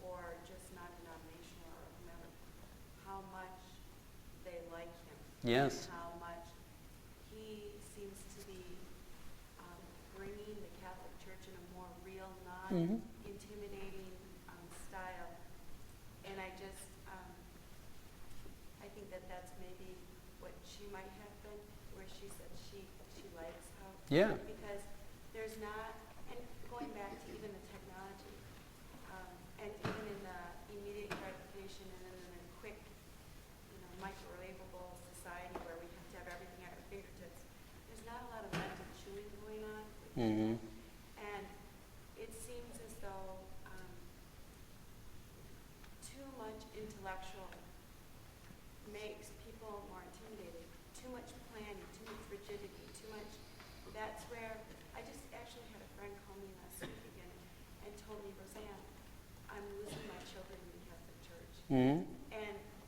Speaker 6: or just not denominational or whomever, how much they like him.
Speaker 1: Yes.
Speaker 6: And how much he seems to be real, non-intimidating style. And I just, I think that that's maybe what she might have been, where she said she likes how.
Speaker 1: Yeah.
Speaker 6: Because there's not, and going back to even the technology, and even in the immediate gratification and then in the quick, microwavable society where we have to have everything at our fingertips, there's not a lot of mental chewing going on.
Speaker 1: Mm-hmm.
Speaker 6: And it seems as though too much intellectual makes people more intimidated. Too much planning, too much rigidity, too much. That's where I just actually had a friend call me last week again and told me, Roseanne, I'm losing my children in the Catholic Church.
Speaker 1: Mm-hmm.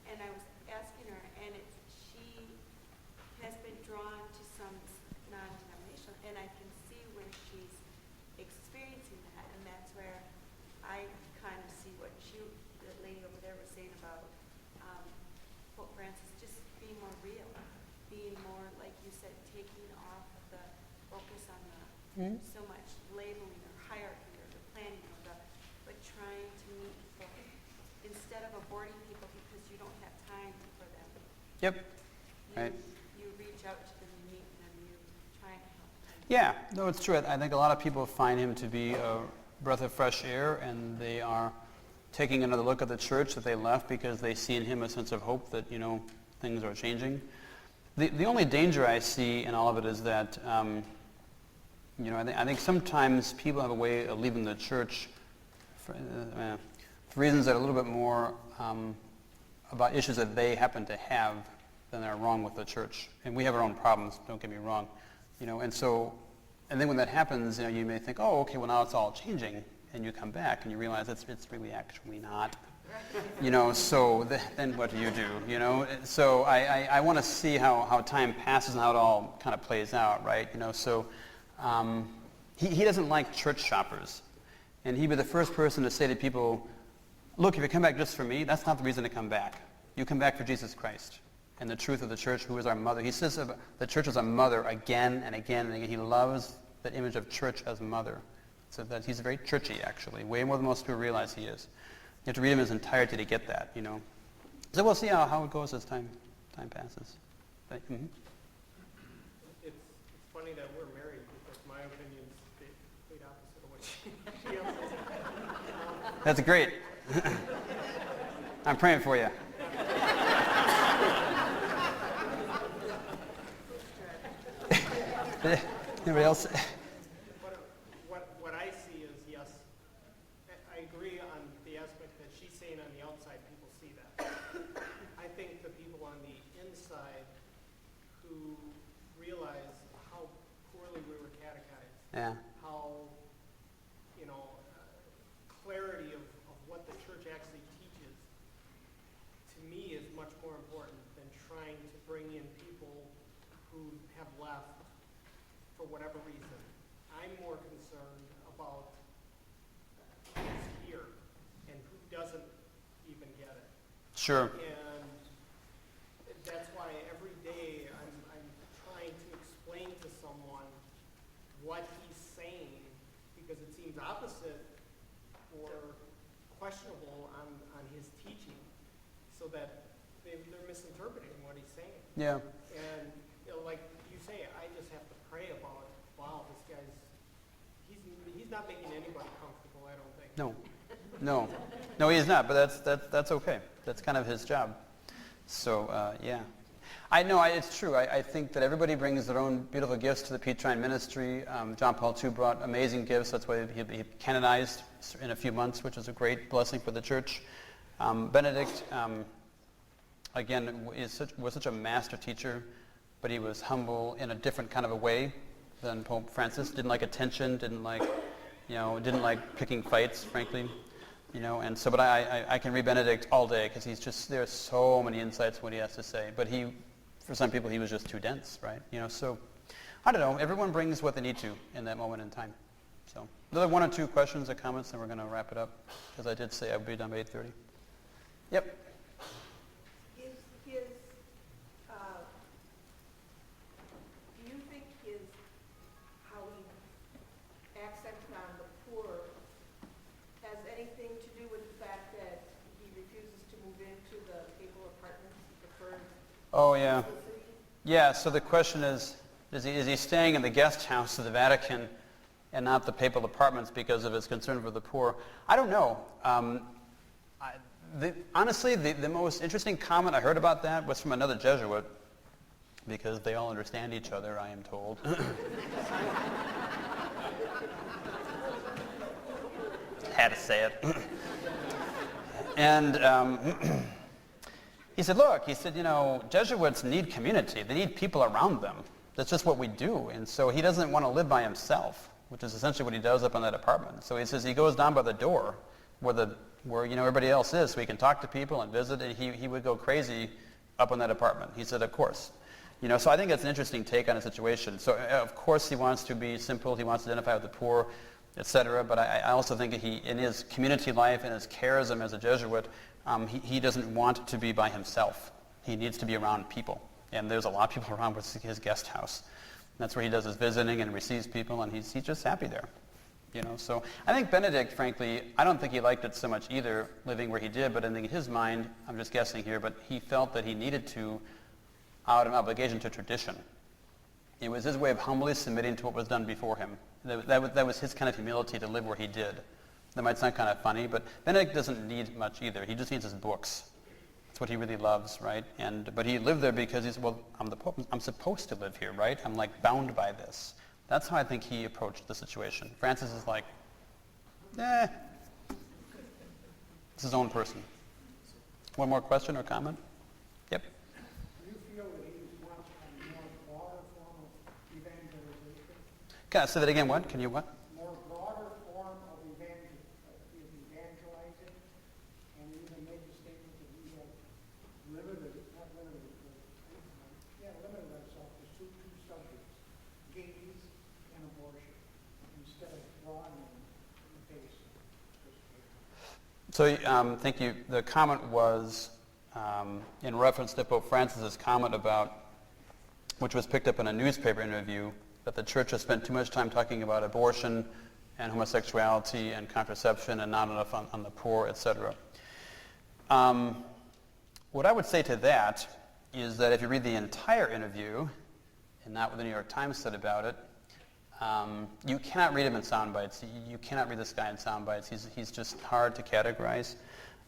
Speaker 6: And I was asking her, and she has been drawn to some non-denominational, and I can see where she's experiencing that, and that's where I kind of see what the lady over there was saying about Pope Francis, just being more real, being more, like you said, taking off the focus on the so much labeling or hierarchy or the planning but trying to meet people instead of aborting people because you don't have time for them.
Speaker 1: Yep.
Speaker 6: You,
Speaker 1: Right.
Speaker 6: you reach out to them, you meet them, you try and help them.
Speaker 1: Yeah, no, it's true. I think a lot of people find him to be a breath of fresh air, and they are taking another look at the church that they left because they see in him a sense of hope that, things are changing. The only danger I see in all of it is that, I think sometimes people have a way of leaving the church for reasons that are a little bit more about issues that they happen to have than are wrong with the church. And we have our own problems, don't get me wrong. And then when that happens, you may think, oh, okay, well now it's all changing. And you come back and you realize it's really actually not. So then what do you do? So I want to see how time passes and how it all kind of plays out, right? He doesn't like church shoppers. And he'd be the first person to say to people, look, if you come back just for me, that's not the reason to come back. You come back for Jesus Christ and the truth of the church, who is our mother. He says the church is a mother again and again and again. He loves that image of church as mother. So that he's very churchy, actually, way more than most people realize he is. You have to read him in his entirety to get that, So we'll see how it goes as time passes. But, mm-hmm.
Speaker 7: It's funny that we're married because my opinion is the complete opposite of what she has.
Speaker 1: That's great. I'm praying for you. Anybody else?
Speaker 7: What I see is, yes, I agree on the aspect that she's saying on the outside, people see that. I think the people on the inside who realize how poorly we were catechized,
Speaker 1: Yeah.
Speaker 7: how, clarity of what the church actually teaches, to me is much more important than trying to bring in people who have left for whatever reason. I'm more concerned about who's here and who doesn't even get it.
Speaker 1: Sure.
Speaker 7: And that's why every day I'm trying to explain to someone what he's saying, because it seems opposite or questionable on his teaching, so that they're misinterpreting what he's saying.
Speaker 1: Yeah.
Speaker 7: And like you say, I just have to pray about, wow, this guy's, he's not making anybody comfortable, I don't think.
Speaker 1: No, he's not. But that's okay. That's kind of his job. So yeah, I know it's true. I think that everybody brings their own beautiful gifts to the Petrine ministry. John Paul II brought amazing gifts. That's why he canonized in a few months, which is a great blessing for the church. Benedict, again, was such a master teacher, but he was humble in a different kind of a way than Pope Francis. Didn't like attention. Didn't like picking fights, frankly. And so, but I can read Benedict all day because there's so many insights what he has to say. But for some people, he was just too dense, right? So, I don't know. Everyone brings what they need to in that moment in time. So, another one or two questions or comments, and we're going to wrap it up because I did say I would be done by 8:30. Yep.
Speaker 5: Do you think how he accented on the poor
Speaker 1: Oh, yeah. Yeah, so the question is he staying in the guest house of the Vatican and not the papal apartments because of his concern for the poor? I don't know. Honestly, the most interesting comment I heard about that was from another Jesuit, because they all understand each other, I am told. Had to say it. And he said, look, Jesuits need community. They need people around them. That's just what we do. And so he doesn't want to live by himself, which is essentially what he does up in that apartment. So he says he goes down by the door where everybody else is, so he can talk to people and visit, and he would go crazy up in that apartment. He said, of course. So I think that's an interesting take on a situation. So of course he wants to be simple, he wants to identify with the poor, etc. But I also think that in his community life and his charism as a Jesuit, he doesn't want to be by himself. He needs to be around people. And there's a lot of people around with his guest house. That's where he does his visiting and receives people, and he's just happy there. So I think Benedict, frankly, I don't think he liked it so much either, living where he did, but I think in his mind, I'm just guessing here, but he felt that he needed to, out of obligation to tradition. It was his way of humbly submitting to what was done before him. That was his kind of humility to live where he did. That might sound kind of funny, but Benedict doesn't need much either. He just needs his books. That's what he really loves, right? But he lived there because he said, well, I'm the Pope. I'm supposed to live here, right? I'm like bound by this. That's how I think he approached the situation. Francis is like, it's his own person. One more question or comment? Yep.
Speaker 8: Do you feel that he wants a more broader form of evangelization?
Speaker 1: Can I say that again? What? Can you what?
Speaker 8: More broader form of evangelizing, and even make a statement that we have limited ourselves to two subjects, gays and abortion, instead of broadening the base.
Speaker 1: So thank you. The comment was in reference to Pope Francis's comment about, which was picked up in a newspaper interview, that the church has spent too much time talking about abortion and homosexuality and contraception and not enough on the poor, etc. What I would say to that is that if you read the entire interview, and not what the New York Times said about it, you cannot read him in sound bites. You cannot read this guy in sound bites. He's just hard to categorize.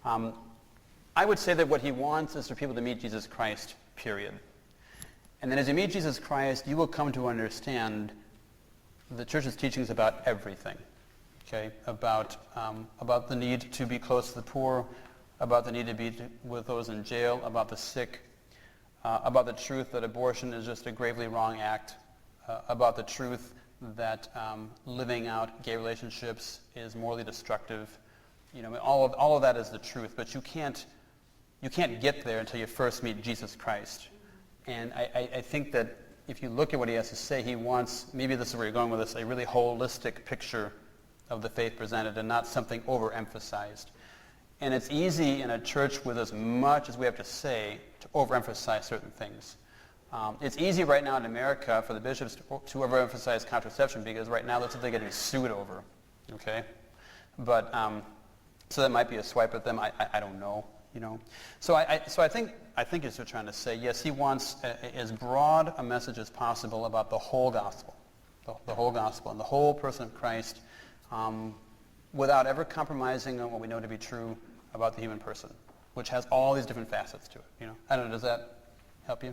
Speaker 1: I would say that what he wants is for people to meet Jesus Christ, period. And then as you meet Jesus Christ, you will come to understand the church's teachings about everything. Okay? About the need to be close to the poor, about the need to be with those in jail, about the sick, about the truth that abortion is just a gravely wrong act, about the truth that living out gay relationships is morally destructive. All of that is the truth, but you can't get there until you first meet Jesus Christ. And I think that if you look at what he has to say, he wants, maybe this is where you're going with this, a really holistic picture of the faith presented and not something overemphasized. And it's easy in a church with as much as we have to say to overemphasize certain things. It's easy right now in America for the bishops to overemphasize contraception because right now that's what they're getting sued over. Okay? But, so that might be a swipe at them. I don't know. So I think as we're trying to say, yes, he wants as broad a message as possible about the whole gospel, the whole gospel and the whole person of Christ, without ever compromising on what we know to be true about the human person, which has all these different facets to it. I don't know. Does that help you?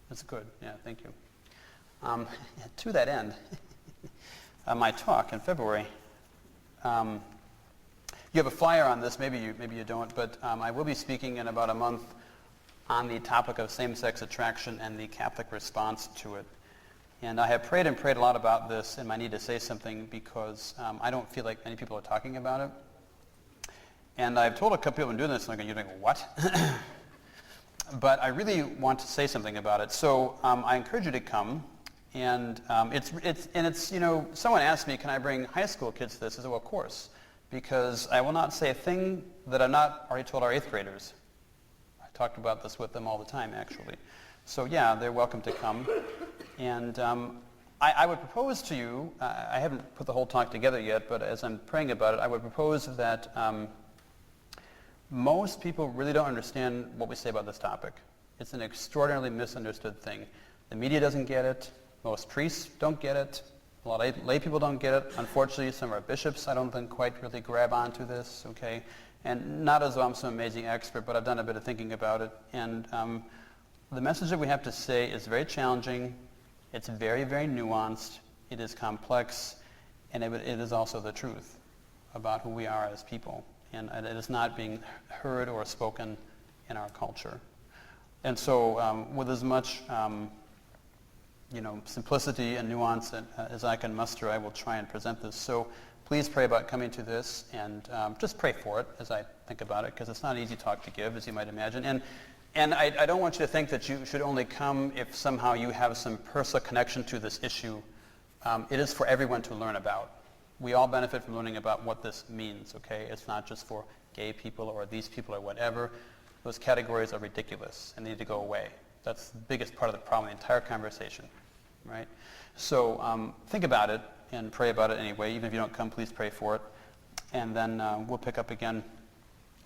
Speaker 1: That's good. Yeah, thank you. To that end, my talk in February. You have a flyer on this, maybe you don't, but I will be speaking in about a month on the topic of same-sex attraction and the Catholic response to it. And I have prayed a lot about this and my need to say something because I don't feel like many people are talking about it. And I've told a couple people I'm doing this, and you're going, what? But I really want to say something about it. So I encourage you to come. And someone asked me, can I bring high school kids to this? I said, well, of course. Because I will not say a thing that I've not already told our 8th graders. I talked about this with them all the time, actually. So yeah, they're welcome to come. And I would propose to you, I haven't put the whole talk together yet, but as I'm praying about it, I would propose that most people really don't understand what we say about this topic. It's an extraordinarily misunderstood thing. The media doesn't get it. Most priests don't get it. A lot of lay people don't get it. Unfortunately, some of our bishops, I don't think, quite really grab onto this, okay? And not as though I'm some amazing expert, but I've done a bit of thinking about it. And the message that we have to say is very challenging. It's very, very nuanced. It is complex. And it is also the truth about who we are as people. And it is not being heard or spoken in our culture. And so with as much simplicity and nuance as I can muster, I will try and present this. So please pray about coming to this, and just pray for it as I think about it, because it's not an easy talk to give, as you might imagine. And I don't want you to think that you should only come if somehow you have some personal connection to this issue. It is for everyone to learn about. We all benefit from learning about what this means, okay? It's not just for gay people or these people or whatever. Those categories are ridiculous and need to go away. That's the biggest part of the problem, the entire conversation, right? So think about it and pray about it anyway. Even if you don't come, please pray for it. And then we'll pick up again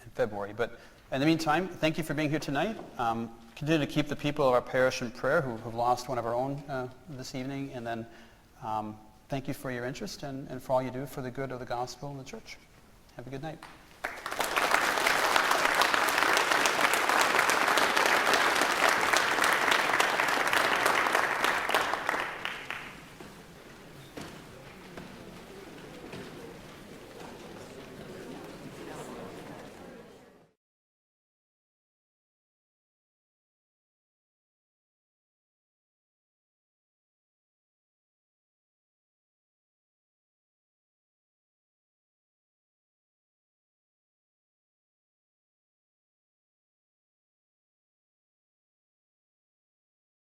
Speaker 1: in February. But in the meantime, thank you for being here tonight. Continue to keep the people of our parish in prayer who've lost one of our own this evening. And then thank you for your interest and for all you do for the good of the gospel and the church. Have a good night.